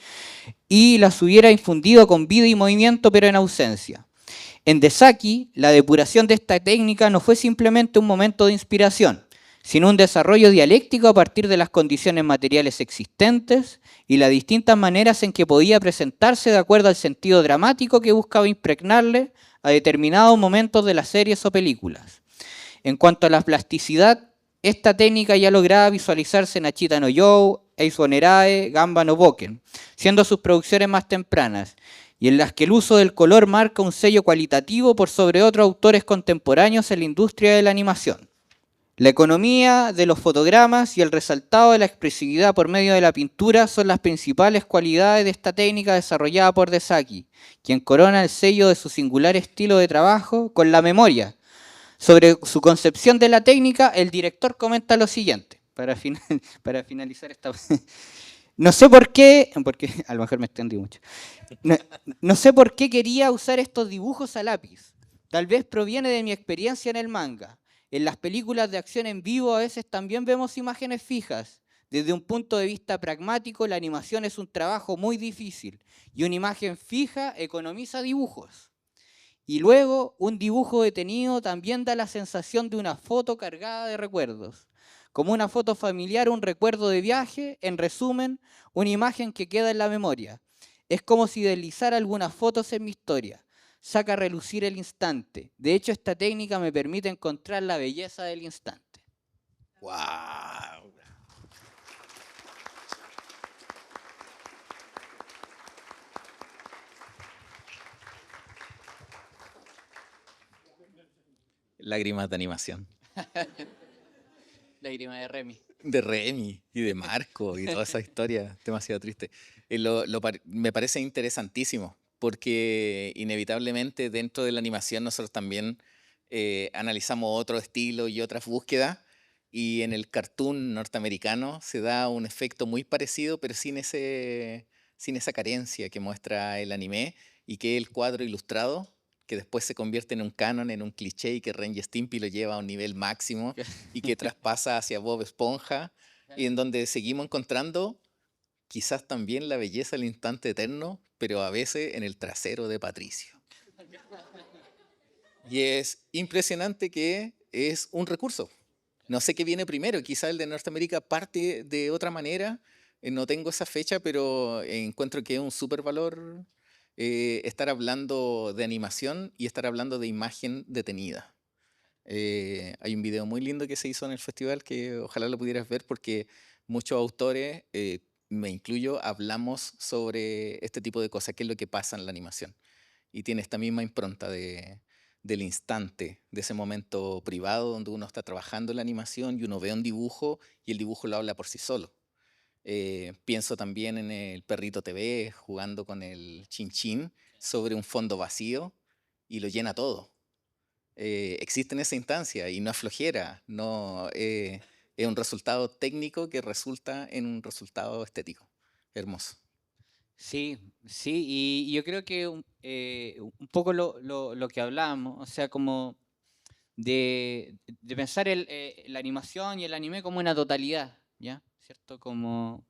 y las hubiera infundido con vida y movimiento, pero en ausencia. En Desaki, la depuración de esta técnica no fue simplemente un momento de inspiración, sino un desarrollo dialéctico a partir de las condiciones materiales existentes y las distintas maneras en que podía presentarse de acuerdo al sentido dramático que buscaba impregnarle a determinados momentos de las series o películas. En cuanto a la plasticidad, esta técnica ya lograba visualizarse en Achita no You, Ace Wanerae, Gamba no Boken, siendo sus producciones más tempranas, y en las que el uso del color marca un sello cualitativo por sobre otros autores contemporáneos en la industria de la animación. La economía de los fotogramas y el resaltado de la expresividad por medio de la pintura son las principales cualidades de esta técnica desarrollada por Desaki, quien corona el sello de su singular estilo de trabajo con la memoria. Sobre su concepción de la técnica, el director comenta lo siguiente, para finalizar esta... No sé por qué, porque a lo mejor me extendí mucho. No sé por qué quería usar estos dibujos a lápiz. Tal vez proviene de mi experiencia en el manga. En las películas de acción en vivo a veces también vemos imágenes fijas. Desde un punto de vista pragmático, la animación es un trabajo muy difícil y una imagen fija economiza dibujos. Y luego, un dibujo detenido también da la sensación de una foto cargada de recuerdos. Como una foto familiar, un recuerdo de viaje, en resumen, una imagen que queda en la memoria. Es como si deslizara algunas fotos en mi historia. Saca a relucir el instante. De hecho, esta técnica me permite encontrar la belleza del instante. ¡Wow! Lágrimas de animación. Lágrima de Remy. De Remy y de Marco y toda esa historia demasiado triste. Me parece interesantísimo porque inevitablemente dentro de la animación nosotros también analizamos otro estilo y otras búsquedas, y en el cartoon norteamericano se da un efecto muy parecido, pero sin esa carencia que muestra el anime y que el cuadro ilustrado, que después se convierte en un canon, en un cliché, y que Ren y Stimpy lo lleva a un nivel máximo y que traspasa hacia Bob Esponja, y en donde seguimos encontrando quizás también la belleza del instante eterno, pero a veces en el trasero de Patricio. Y es impresionante que es un recurso. No sé qué viene primero, quizás el de Norteamérica parte de otra manera, no tengo esa fecha, pero encuentro que es un súper valor estar hablando de animación y estar hablando de imagen detenida. Hay un video muy lindo que se hizo en el festival que ojalá lo pudieras ver, porque muchos autores, me incluyo, hablamos sobre este tipo de cosas, qué es lo que pasa en la animación. Y tiene esta misma impronta del instante, de ese momento privado donde uno está trabajando en la animación y uno ve un dibujo y el dibujo lo habla por sí solo. Pienso también en el Perrito TV jugando con el chin chin sobre un fondo vacío y lo llena todo. Existe en esa instancia y no es flojera, no, Es un resultado técnico que resulta en un resultado estético. Hermoso. Sí, sí, y yo creo que un poco lo que hablábamos, o sea, como de pensar la animación y el anime como una totalidad, ¿ya? ¿Cierto? Como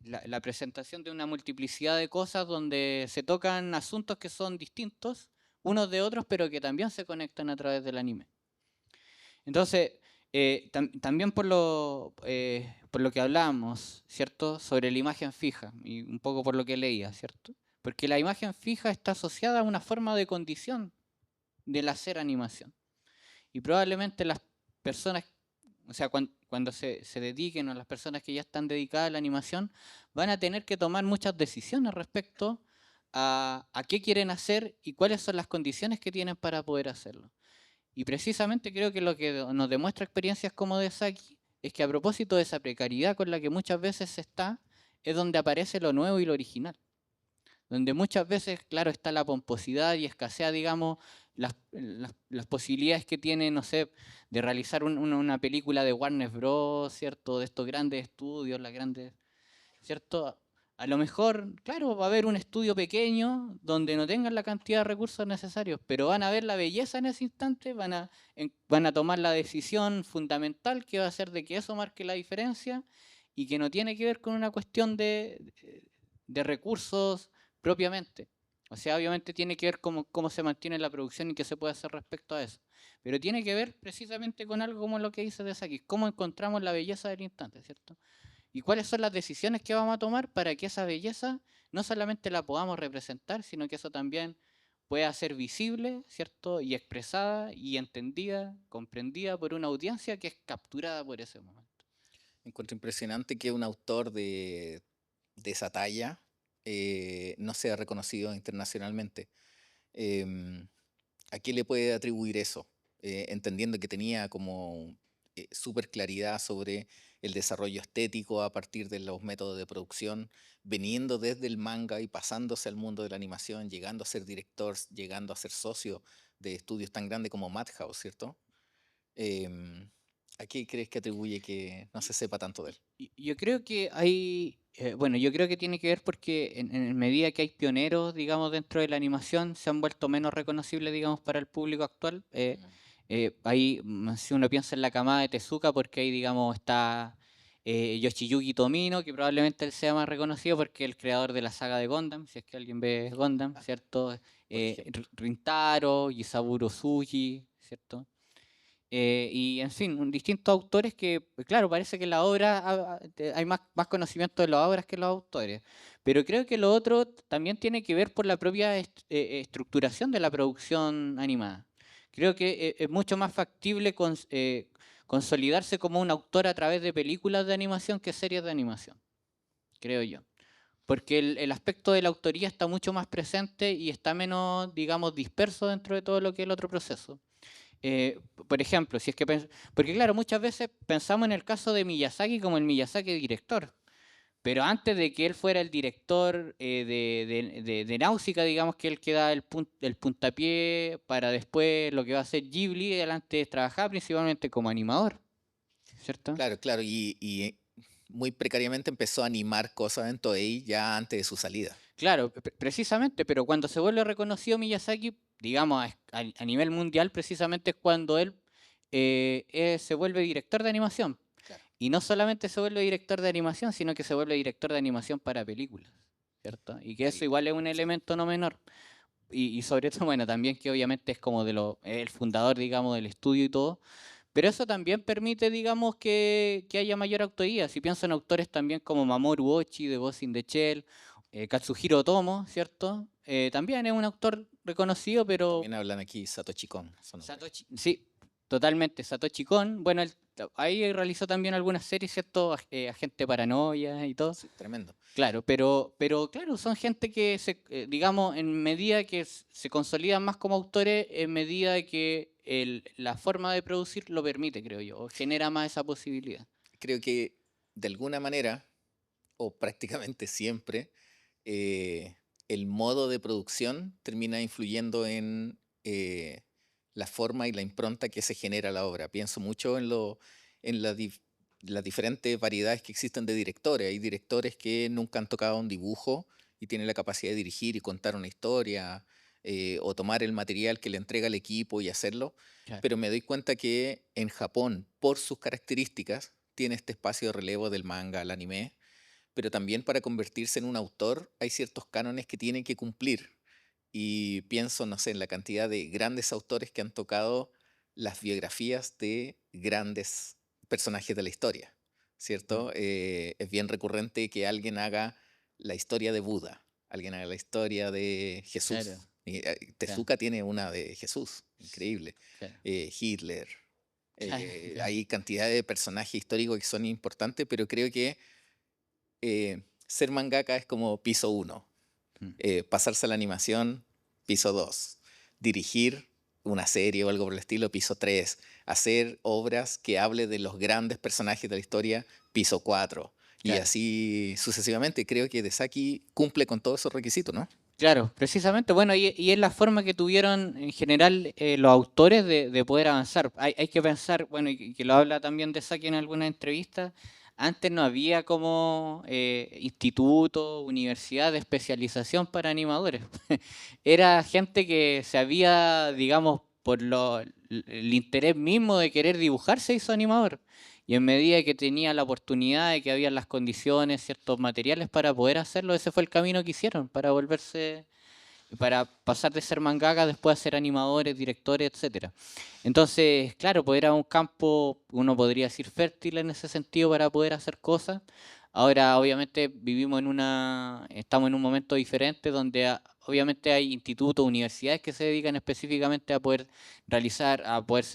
la presentación de una multiplicidad de cosas donde se tocan asuntos que son distintos unos de otros, pero que también se conectan a través del anime. Entonces, también por lo que hablábamos, ¿cierto? Sobre la imagen fija y un poco por lo que leía, ¿cierto? Porque la imagen fija está asociada a una forma de condición del hacer animación. Y probablemente las personas, o sea, cuando se dediquen o las personas que ya están dedicadas a la animación, van a tener que tomar muchas decisiones respecto a qué quieren hacer y cuáles son las condiciones que tienen para poder hacerlo. Y precisamente creo que lo que nos demuestra experiencias como de Saki es que a propósito de esa precariedad con la que muchas veces se está, es donde aparece lo nuevo y lo original. Donde muchas veces, claro, está la pomposidad y escasea, digamos, las posibilidades que tiene, no sé, de realizar una película de Warner Bros., ¿cierto? De estos grandes estudios, las grandes, ¿cierto? A lo mejor, claro, va a haber un estudio pequeño donde no tengan la cantidad de recursos necesarios, pero van a ver la belleza en ese instante, van a tomar la decisión fundamental que va a hacer de que eso marque la diferencia y que no tiene que ver con una cuestión de recursos propiamente. O sea, obviamente tiene que ver cómo se mantiene la producción y qué se puede hacer respecto a eso. Pero tiene que ver precisamente con algo como lo que dice de Saki, cómo encontramos la belleza del instante, ¿cierto? Y cuáles son las decisiones que vamos a tomar para que esa belleza no solamente la podamos representar, sino que eso también pueda ser visible, ¿cierto? Y expresada y entendida, comprendida por una audiencia que es capturada por ese momento. Encuentro impresionante que un autor de esa talla no sea reconocido internacionalmente. Em, ¿A qué le puede atribuir eso? Entendiendo que tenía como súper claridad sobre el desarrollo estético a partir de los métodos de producción, viniendo desde el manga y pasándose al mundo de la animación, llegando a ser director, llegando a ser socio de estudios tan grandes como Madhouse, ¿cierto? Em, ¿A qué crees que atribuye que no se sepa tanto de él? Yo creo que bueno, yo creo que tiene que ver porque en medida que hay pioneros, digamos, dentro de la animación, se han vuelto menos reconocibles, digamos, para el público actual. Mm. Si uno piensa en la camada de Tezuka, porque ahí, digamos, está Yoshiyuki Tomino, que probablemente él sea más reconocido porque es el creador de la saga de Gundam, si es que alguien ve Gundam, Ah, ¿cierto? por ejemplo. Rintaro, Isaburo Suji, ¿cierto? Y en fin, distintos autores que, claro, parece que la obra, hay más conocimiento de las obras que los autores, pero creo que lo otro también tiene que ver por la propia estructuración de la producción animada. Creo que es mucho más factible consolidarse como un autor a través de películas de animación que series de animación, creo yo. Porque el aspecto de la autoría está mucho más presente y está menos, digamos, disperso dentro de todo lo que es el otro proceso. Por ejemplo, si es que porque claro, muchas veces pensamos en el caso de Miyazaki como el Miyazaki director, pero antes de que él fuera el director de Náusica, digamos que él queda el puntapié para después lo que va a ser Ghibli, adelante trabajaba principalmente como animador, ¿cierto? Claro, claro, muy precariamente empezó a animar cosas en Toei ya antes de su salida. Claro, precisamente, pero cuando se vuelve reconocido Miyazaki, digamos, a nivel mundial, precisamente es cuando él se vuelve director de animación. Claro. Y no solamente se vuelve director de animación, sino que se vuelve director de animación para películas, ¿cierto? Y que eso igual es un Sí. elemento no menor. Y sobre todo, bueno, también que obviamente es como el fundador, digamos, del estudio y todo. Pero eso también permite, digamos, que haya mayor autoría. Si pienso en autores también como Mamoru Oshii de Ghost in the Shell, Katsuhiro Otomo, ¿cierto? También es un autor reconocido, pero También hablan aquí Satoshi Kon, su nombre. Satoshi, sí, totalmente. Satoshi Kon, bueno, ahí realizó también algunas series, ¿cierto? Agente Paranoia y todo. Sí, tremendo. Claro, pero claro, son gente que digamos, en medida que se consolidan más como autores, en medida que la forma de producir lo permite, creo yo, o genera más esa posibilidad. Creo que de alguna manera, o prácticamente siempre, eh, el modo de producción termina influyendo en la forma y la impronta que se genera la obra. Pienso mucho en las diferentes variedades que existen de directores. Hay directores que nunca han tocado un dibujo y tienen la capacidad de dirigir y contar una historia, o tomar el material que le entrega el equipo y hacerlo. Claro. Pero me doy cuenta que en Japón, por sus características, tiene este espacio de relevo del manga al anime, pero también para convertirse en un autor hay ciertos cánones que tienen que cumplir. Y pienso, no sé, en la cantidad de grandes autores que han tocado las biografías de grandes personajes de la historia, Mm. ¿cierto? Es bien recurrente que alguien haga la historia de Buda, alguien haga la historia de Claro, Jesús. Y, claro, Tezuka tiene una de Jesús, increíble. claro, Hitler. claro, claro. Hay cantidad de personajes históricos que son importantes, pero creo que ser mangaka es como piso uno. Mm. Pasarse a la animación, piso 2. Dirigir una serie o algo por el estilo, piso 3. Hacer obras que hable de los grandes personajes de la historia, piso 4. Y Claro. así sucesivamente. Creo que Desaki cumple con todos esos requisitos, ¿no? Claro, precisamente, bueno, y es la forma que tuvieron en general los autores de poder avanzar. Hay que pensar, bueno, y que lo habla también de Saki en alguna entrevista, antes no había como instituto, universidad de especialización para animadores. Era gente que se había, digamos, el interés mismo de querer dibujar, se hizo animador. Y en medida que tenía la oportunidad de que había las condiciones, ciertos materiales para poder hacerlo, ese fue el camino que hicieron para volverse, para pasar de ser mangaka después a ser animadores, directores, etcétera. Entonces, claro, pues era un campo, uno podría decir fértil en ese sentido para poder hacer cosas. Ahora, obviamente, estamos en un momento diferente donde obviamente hay institutos, universidades que se dedican específicamente a poder realizar, a poder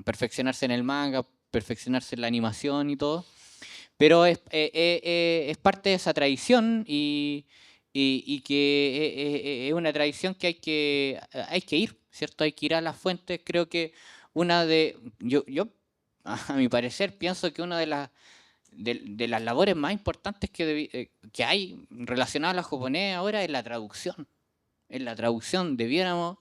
perfeccionarse en el manga, perfeccionarse en la animación y todo, pero es parte de esa tradición y que es una tradición que hay que ir, ¿cierto? Hay que ir a las fuentes. Creo que yo a mi parecer pienso que una de las labores más importantes que hay relacionadas a la japonés ahora es la traducción. En la traducción debiéramos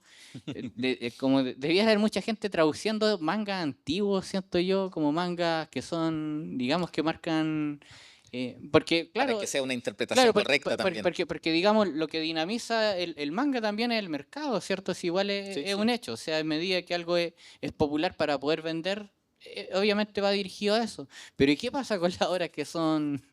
debiera haber mucha gente traduciendo mangas antiguos, siento yo, como mangas que son, digamos, que marcan, porque Para claro, que sea una interpretación claro, correcta también. porque, digamos, lo que dinamiza el manga también es el mercado, ¿cierto? Es igual, Sí, es un sí. hecho, o sea, en medida que algo es popular para poder vender, obviamente va dirigido a eso. Pero ¿y qué pasa con las obras que son,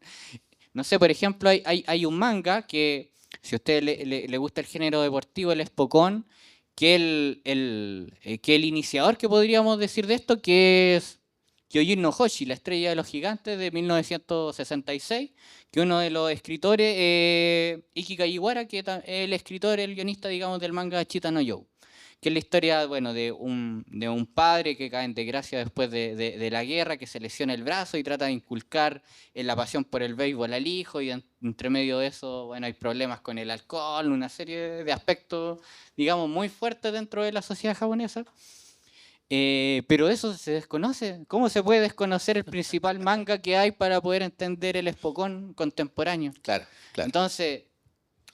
no sé, por ejemplo, hay un manga que, si a usted le gusta el género deportivo, el Spokon, que el iniciador que podríamos decir de esto, que es Kyojin no Hoshi, la estrella de los gigantes de 1966, que uno de los escritores, Iki Kajiwara, que es el escritor, el guionista, digamos, del manga Chita no You, que es la historia, bueno, de un padre que cae en desgracia después de la guerra, que se lesiona el brazo y trata de inculcar la pasión por el béisbol al hijo, y entre medio de eso, bueno, hay problemas con el alcohol, una serie de aspectos, digamos, muy fuertes dentro de la sociedad japonesa. Pero eso se desconoce. ¿Cómo se puede desconocer el principal manga que hay para poder entender el Spokon contemporáneo? Claro, claro. Entonces,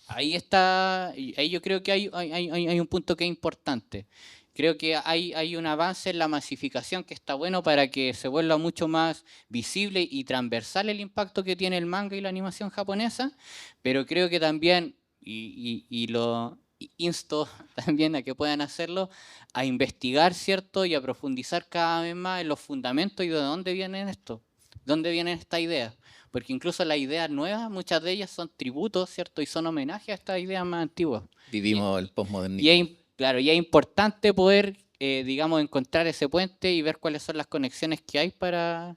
ahí está, ahí yo creo que hay un punto que es importante. Creo que hay un avance en la masificación que está bueno para que se vuelva mucho más visible y transversal el impacto que tiene el manga y la animación japonesa, pero creo que también, y lo insto también a que puedan hacerlo, a investigar, ¿cierto? Y a profundizar cada vez más en los fundamentos y de dónde vienen esto, dónde vienen estas ideas. Porque incluso las ideas nuevas, muchas de ellas son tributos, ¿cierto? Y son homenajes a estas ideas más antiguas. Vivimos el Y posmodernismo. claro, y es importante poder, digamos, encontrar ese puente y ver cuáles son las conexiones que hay para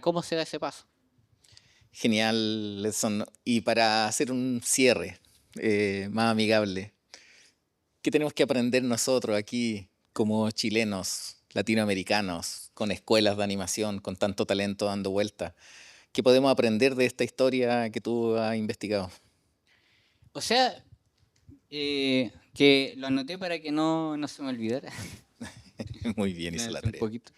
cómo se da ese paso. Genial, Edson. Y para hacer un cierre más amigable, ¿qué tenemos que aprender nosotros aquí como chilenos, latinoamericanos, con escuelas de animación, con tanto talento dando vuelta? ¿Qué podemos aprender de esta historia que tú has investigado? O sea, que lo anoté para que no se me olvidara. Muy bien, hizo Un la tarea. poquito.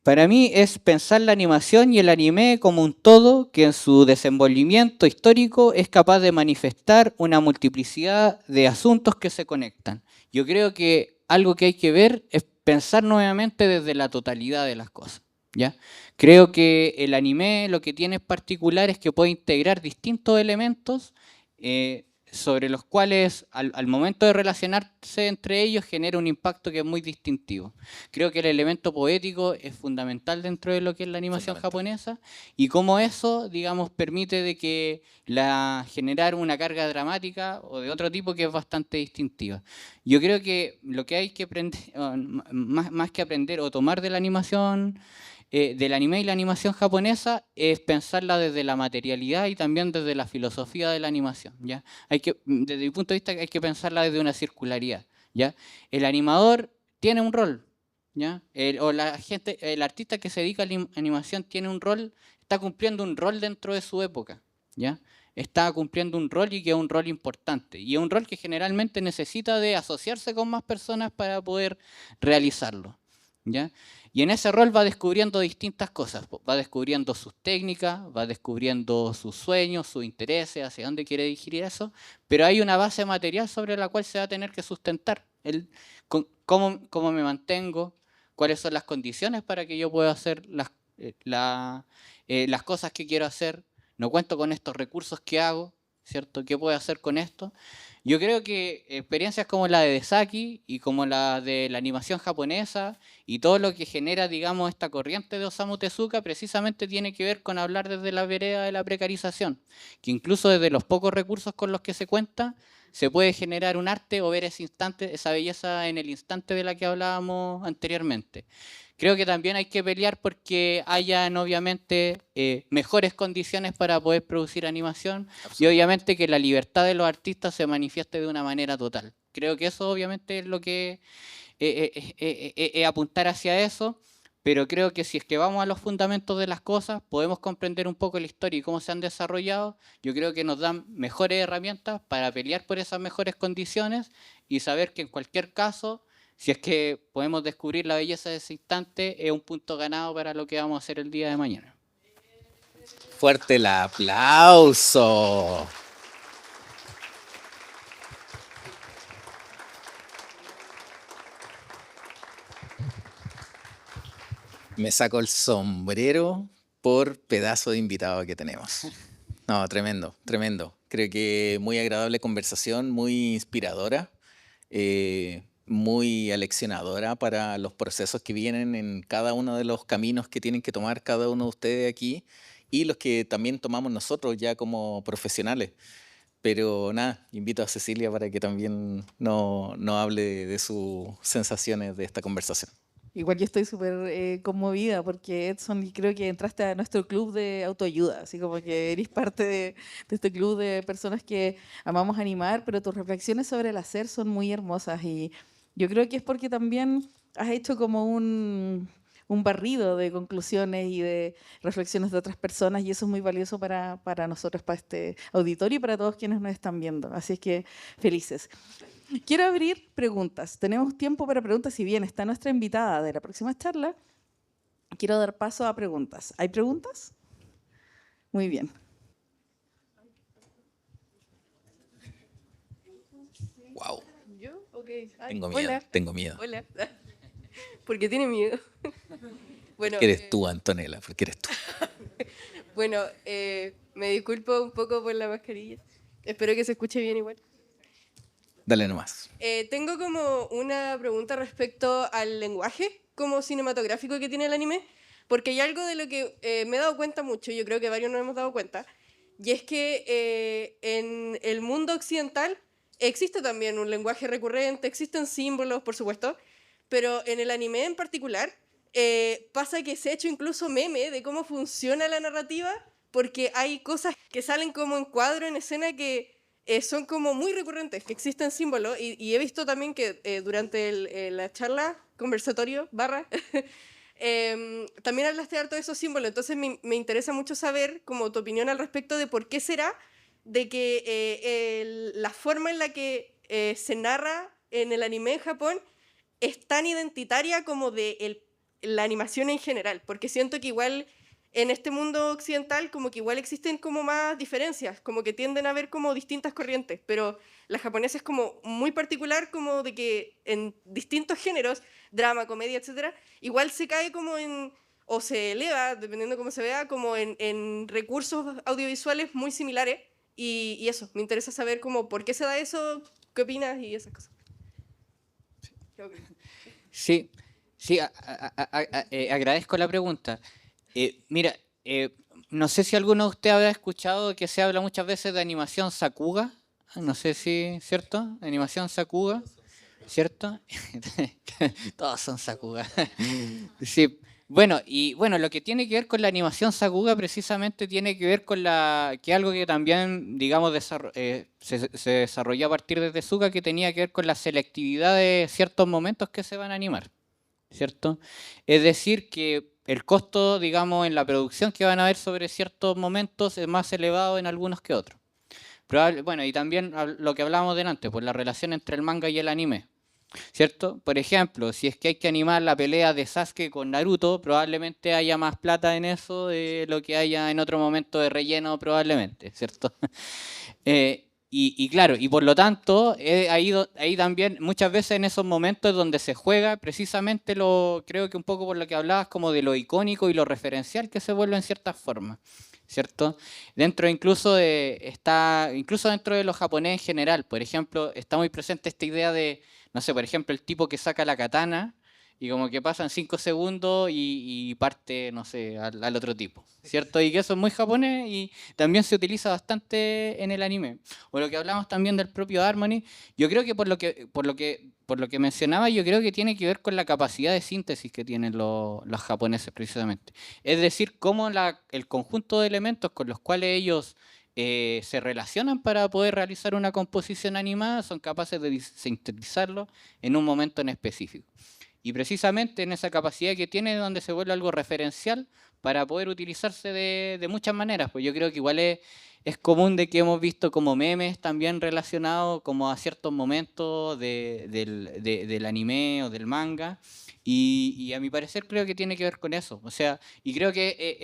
Para mí es pensar la animación y el anime como un todo que en su desenvolvimiento histórico es capaz de manifestar una multiplicidad de asuntos que se conectan. Yo creo que algo que hay que ver es pensar nuevamente desde la totalidad de las cosas, ¿ya? Creo que el anime lo que tiene en particular es que puede integrar distintos elementos sobre los cuales al momento de relacionarse entre ellos genera un impacto que es muy distintivo. Creo que el elemento poético es fundamental dentro de lo que es la animación japonesa y cómo eso, digamos, permite de que generar una carga dramática o de otro tipo que es bastante distintiva. Yo creo que lo que hay que aprender, más que aprender o tomar de la animación del anime y la animación japonesa es pensarla desde la materialidad y también desde la filosofía de la animación, ¿ya? Desde mi punto de vista hay que pensarla desde una circularidad, ¿ya? El animador tiene un rol, ¿ya? El artista que se dedica a la animación tiene un rol, está cumpliendo un rol dentro de su época, ¿ya? Está cumpliendo un rol y que es un rol importante. Y es un rol que generalmente necesita de asociarse con más personas para poder realizarlo, ¿ya? Y en ese rol va descubriendo distintas cosas, va descubriendo sus técnicas, va descubriendo sus sueños, sus intereses, hacia dónde quiere dirigir eso, pero hay una base material sobre la cual se va a tener que sustentar. Cómo me mantengo, cuáles son las condiciones para que yo pueda hacer las cosas que quiero hacer, no cuento con estos recursos que hago, ¿cierto? ¿Qué puedo hacer con esto? Yo creo que experiencias como la de Desaki y como la de la animación japonesa y todo lo que genera, digamos, esta corriente de Osamu Tezuka precisamente tiene que ver con hablar desde la vereda de la precarización, que incluso desde los pocos recursos con los que se cuenta, se puede generar un arte o ver ese instante, esa belleza en el instante de la que hablábamos anteriormente. Creo que también hay que pelear porque hayan obviamente mejores condiciones para poder producir animación y obviamente que la libertad de los artistas se manifieste de una manera total. Creo que eso obviamente es lo que apuntar hacia eso, pero creo que si es que vamos a los fundamentos de las cosas, podemos comprender un poco la historia y cómo se han desarrollado. Yo creo que nos dan mejores herramientas para pelear por esas mejores condiciones y saber que en cualquier caso, si es que podemos descubrir la belleza de ese instante, es un punto ganado para lo que vamos a hacer el día de mañana. Fuerte el aplauso. Me saco el sombrero por pedazo de invitado que tenemos. No, tremendo, tremendo. Creo que muy agradable conversación, muy inspiradora, muy aleccionadora para los procesos que vienen en cada uno de los caminos que tienen que tomar cada uno de ustedes aquí y los que también tomamos nosotros ya como profesionales. Pero nada, invito a Cecilia para que también no hable de sus sensaciones de esta conversación. Igual yo estoy súper conmovida porque Edson, y creo que entraste a nuestro club de autoayuda, así como que eres parte de este club de personas que amamos animar, pero tus reflexiones sobre el hacer son muy hermosas y yo creo que es porque también has hecho como un barrido de conclusiones y de reflexiones de otras personas y eso es muy valioso para nosotros, para este auditorio y para todos quienes nos están viendo. Así es que felices. Quiero abrir preguntas. Tenemos tiempo para preguntas. Si bien está nuestra invitada de la próxima charla, quiero dar paso a preguntas. ¿Hay preguntas? Muy bien. Wow. ¿Yo? Ok. Tengo miedo, hola. tengo miedo. Hola. ¿Por qué tiene miedo? Bueno, Porque eres tú, Antonella, porque eres tú. bueno, me disculpo un poco por la mascarilla. Espero que se escuche bien igual. Dale nomás. Tengo como una pregunta respecto al lenguaje como cinematográfico que tiene el anime, porque hay algo de lo que me he dado cuenta mucho, yo creo que varios nos hemos dado cuenta, y es que en el mundo occidental existe también un lenguaje recurrente, existen símbolos, por supuesto, pero en el anime en particular pasa que se ha hecho incluso meme de cómo funciona la narrativa, porque hay cosas que salen como en cuadro, en escena, que son como muy recurrentes, que existen símbolos, y he visto también que durante la charla, conversatorio, barra, también hablaste harto de esos símbolos, entonces me interesa mucho saber como tu opinión al respecto de por qué será de que la forma en la que se narra en el anime en Japón es tan identitaria como de la animación en general, porque siento que igual en este mundo occidental como que igual existen como más diferencias, como que tienden a haber como distintas corrientes, pero la japonesa es como muy particular, como de que en distintos géneros, drama, comedia, etcétera, igual se cae como en, o se eleva, dependiendo cómo se vea, como en recursos audiovisuales muy similares, y eso, me interesa saber como por qué se da eso, qué opinas y esas cosas. Sí, sí, agradezco la pregunta. Mira, no sé si alguno de ustedes habrá escuchado que se habla muchas veces de animación Sakuga. No sé si, ¿cierto? Animación Sakuga, ¿cierto? Todos son Sakuga. Sí. Bueno, y bueno, lo que tiene que ver con la animación Sakuga precisamente tiene que ver con que algo que también, digamos, se desarrolló a partir de Tezuka, que tenía que ver con la selectividad de ciertos momentos que se van a animar, ¿cierto? Es decir, que el costo, digamos, en la producción que van a haber sobre ciertos momentos es más elevado en algunos que otros. Bueno, y también lo que hablábamos delante, pues la relación entre el manga y el anime, ¿cierto? Por ejemplo, si es que hay que animar la pelea de Sasuke con Naruto, probablemente haya más plata en eso de lo que haya en otro momento de relleno, probablemente, ¿cierto? Y claro, y por lo tanto, ahí también muchas veces en esos momentos donde se juega precisamente creo que un poco por lo que hablabas como de lo icónico y lo referencial que se vuelve en ciertas formas, ¿cierto? Incluso dentro de lo japonés en general, por ejemplo, está muy presente esta idea de, no sé, por ejemplo, el tipo que saca la katana y como que pasan 5 segundos y parte, no sé, al otro tipo, ¿cierto? Y que eso es muy japonés y también se utiliza bastante en el anime. O lo que hablamos también del propio Harmony, yo creo que por lo que mencionaba, yo creo que tiene que ver con la capacidad de síntesis que tienen los japoneses precisamente. Es decir, cómo el conjunto de elementos con los cuales ellos se relacionan para poder realizar una composición animada son capaces de sintetizarlo en un momento en específico. Y precisamente en esa capacidad que tiene, donde se vuelve algo referencial para poder utilizarse de muchas maneras. Pues yo creo que igual es común de que hemos visto como memes también relacionados como a ciertos momentos del anime o del manga. Y a mi parecer creo que tiene que ver con eso. O sea, y creo que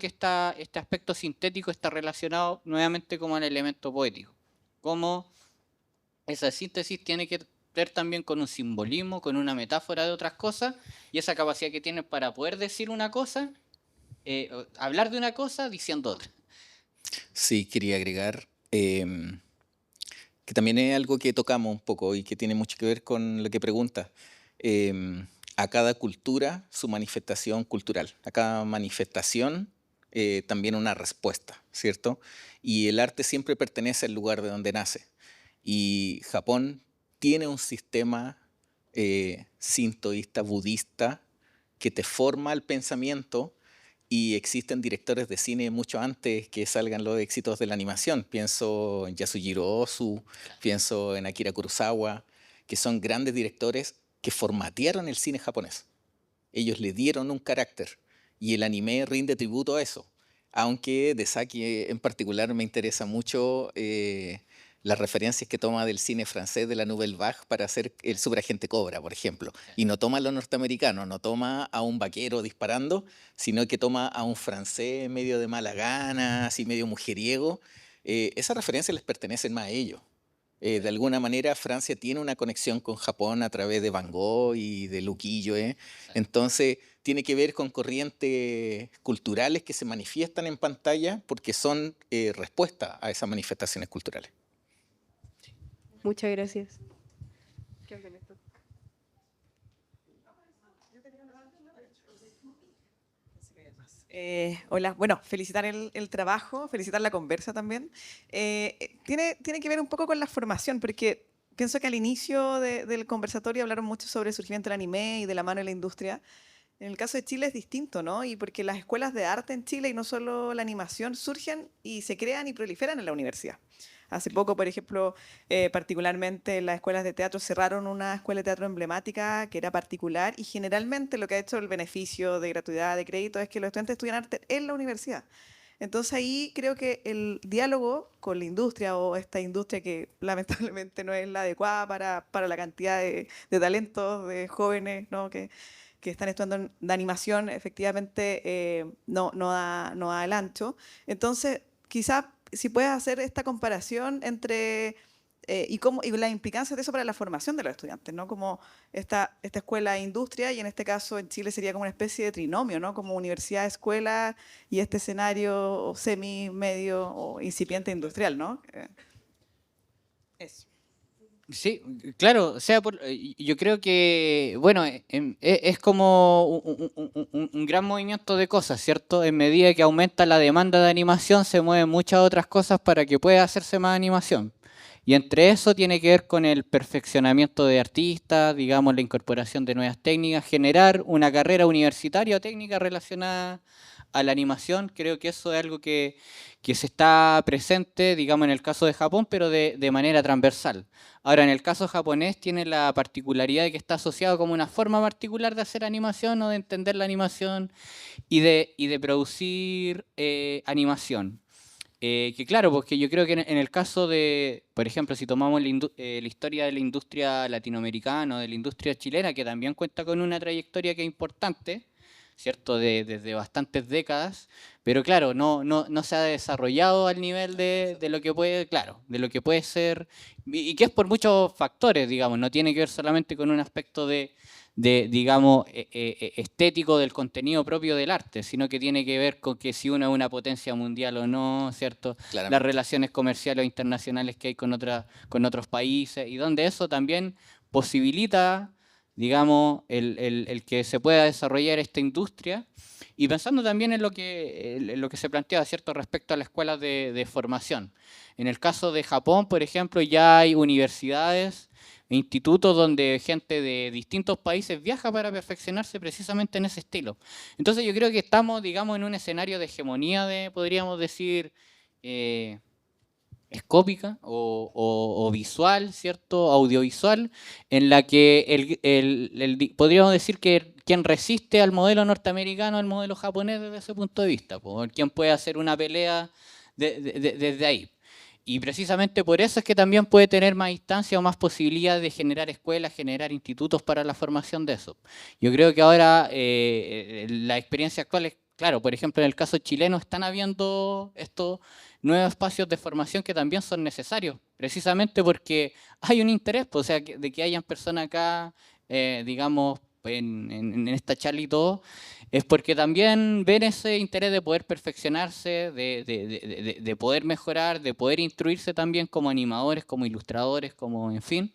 este aspecto sintético está relacionado nuevamente como al elemento poético. Como esa síntesis tiene que ver también con un simbolismo, con una metáfora de otras cosas, y esa capacidad que tienes para poder decir una cosa, hablar de una cosa diciendo otra. Sí, quería agregar que también es algo que tocamos un poco y que tiene mucho que ver con lo que pregunta. A cada cultura su manifestación cultural, a cada manifestación también una respuesta, ¿cierto? Y el arte siempre pertenece al lugar de donde nace. Y Japón tiene un sistema sintoísta, budista, que te forma el pensamiento y existen directores de cine mucho antes que salgan los éxitos de la animación. Pienso en Yasujiro Ozu, pienso en Akira Kurosawa, que son grandes directores que formatearon el cine japonés. Ellos le dieron un carácter y el anime rinde tributo a eso. Aunque de Saki en particular me interesa mucho las referencias que toma del cine francés de la Nouvelle Vague para hacer el superagente Cobra, por ejemplo. Y no toma a lo norteamericano, no toma a un vaquero disparando, sino que toma a un francés medio de mala gana, así medio mujeriego. Esas referencias les pertenecen más a ellos. De alguna manera Francia tiene una conexión con Japón a través de Van Gogh y de Luquillo. Entonces tiene que ver con corrientes culturales que se manifiestan en pantalla porque son respuesta a esas manifestaciones culturales. Muchas gracias. Hola, bueno, felicitar el trabajo, felicitar la conversa también. Tiene que ver un poco con la formación, porque pienso que al inicio del conversatorio hablaron mucho sobre el surgimiento del anime y de la mano de la industria. En el caso de Chile es distinto, ¿no? Y porque las escuelas de arte en Chile y no solo la animación surgen y se crean y proliferan en la universidad. Hace poco, por ejemplo, particularmente las escuelas de teatro cerraron una escuela de teatro emblemática que era particular y generalmente lo que ha hecho el beneficio de gratuidad, de crédito, es que los estudiantes estudian arte en la universidad. Entonces ahí creo que el diálogo con la industria o esta industria que lamentablemente no es la adecuada para la cantidad de talentos, de jóvenes, ¿no? que que están estudiando de animación efectivamente no da el ancho. Entonces, quizás si puedes hacer esta comparación entre y la implicancia de eso para la formación de los estudiantes, ¿no? Como esta escuela de industria, y en este caso en Chile sería como una especie de trinomio, ¿no? Como universidad, escuela y este escenario semi, medio o incipiente industrial, ¿no? Eso. Sí, claro, o sea, yo creo que, bueno, es como un gran movimiento de cosas, ¿cierto? En medida que aumenta la demanda de animación, se mueven muchas otras cosas para que pueda hacerse más animación. Y entre eso tiene que ver con el perfeccionamiento de artistas, digamos, la incorporación de nuevas técnicas, generar una carrera universitaria o técnica relacionada a la animación. Creo que eso es algo que se está presente, digamos, en el caso de Japón, pero de manera transversal. Ahora, en el caso japonés tiene la particularidad de que está asociado como una forma particular de hacer animación o de entender la animación y de producir animación. Que claro, porque yo creo que en el caso de, por ejemplo, si tomamos la historia de la industria latinoamericana o de la industria chilena, que también cuenta con una trayectoria que es importante, ¿cierto? Desde bastantes décadas, pero claro, no se ha desarrollado al nivel de lo que puede, claro, de lo que puede ser, y que es por muchos factores, digamos, no tiene que ver solamente con un aspecto digamos, estético del contenido propio del arte, sino que tiene que ver con que si uno es una potencia mundial o no, ¿cierto? Las relaciones comerciales o internacionales que hay con otros países, y donde eso también posibilita, digamos, el que se pueda desarrollar esta industria, y pensando también en lo que se planteaba, ¿cierto?, respecto a las escuelas de formación. En el caso de Japón, por ejemplo, ya hay universidades e institutos donde gente de distintos países viaja para perfeccionarse precisamente en ese estilo. Entonces yo creo que estamos, digamos, en un escenario de hegemonía, podríamos decir, escópica o visual, ¿cierto? Audiovisual, en la que podríamos decir que quien resiste al modelo norteamericano, al modelo japonés desde ese punto de vista, por quien puede hacer una pelea desde ahí. Y precisamente por eso es que también puede tener más instancias o más posibilidades de generar escuelas, generar institutos para la formación de eso. Yo creo que ahora la experiencia actual es, claro, por ejemplo, en el caso chileno están habiendo estos nuevos espacios de formación que también son necesarios, precisamente porque hay un interés, pues, o sea, de que hayan personas acá, digamos, en esta charla y todo, es porque también ven ese interés de poder perfeccionarse, de poder mejorar, de poder instruirse también como animadores, como ilustradores, como en fin.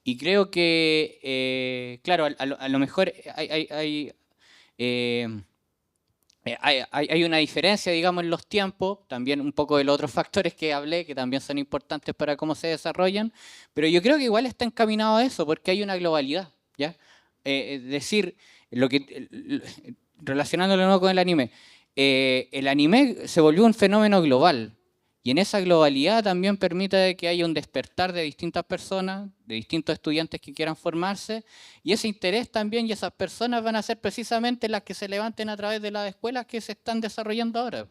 Y creo que, claro, a lo mejor hay una diferencia, digamos, en los tiempos, también un poco de los otros factores que hablé, que también son importantes para cómo se desarrollan, pero yo creo que igual está encaminado a eso, porque hay una globalidad, ¿ya? Es decir, relacionándolo nuevo con el anime se volvió un fenómeno global, y en esa globalidad también permite que haya un despertar de distintas personas, de distintos estudiantes que quieran formarse, y ese interés también, y esas personas van a ser precisamente las que se levanten a través de las escuelas que se están desarrollando ahora.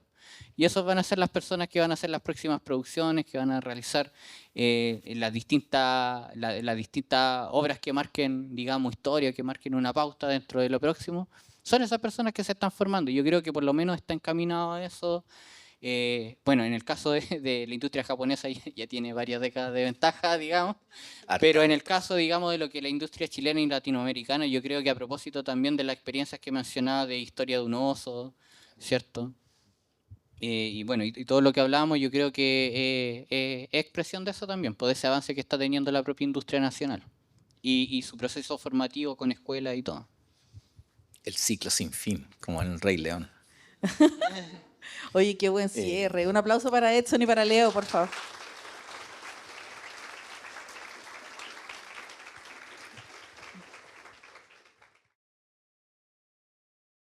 Y esos van a ser las personas que van a hacer las próximas producciones, que van a realizar las distintas obras que marquen, digamos, historia, que marquen una pauta dentro de lo próximo. Son esas personas que se están formando. Yo creo que por lo menos está encaminado a eso. Bueno, en el caso de la industria japonesa ya tiene varias décadas de ventaja, digamos, pero en el caso, digamos, de lo que es la industria chilena y latinoamericana, yo creo que a propósito también de las experiencias que mencionaba de historia de un oso, ¿cierto? Y bueno, y todo lo que hablábamos, yo creo que es expresión de eso también, por ese avance que está teniendo la propia industria nacional y su proceso formativo con escuelas y todo. El ciclo sin fin, como en El Rey León. Oye, qué buen cierre. Un aplauso para Edson y para Leo, por favor.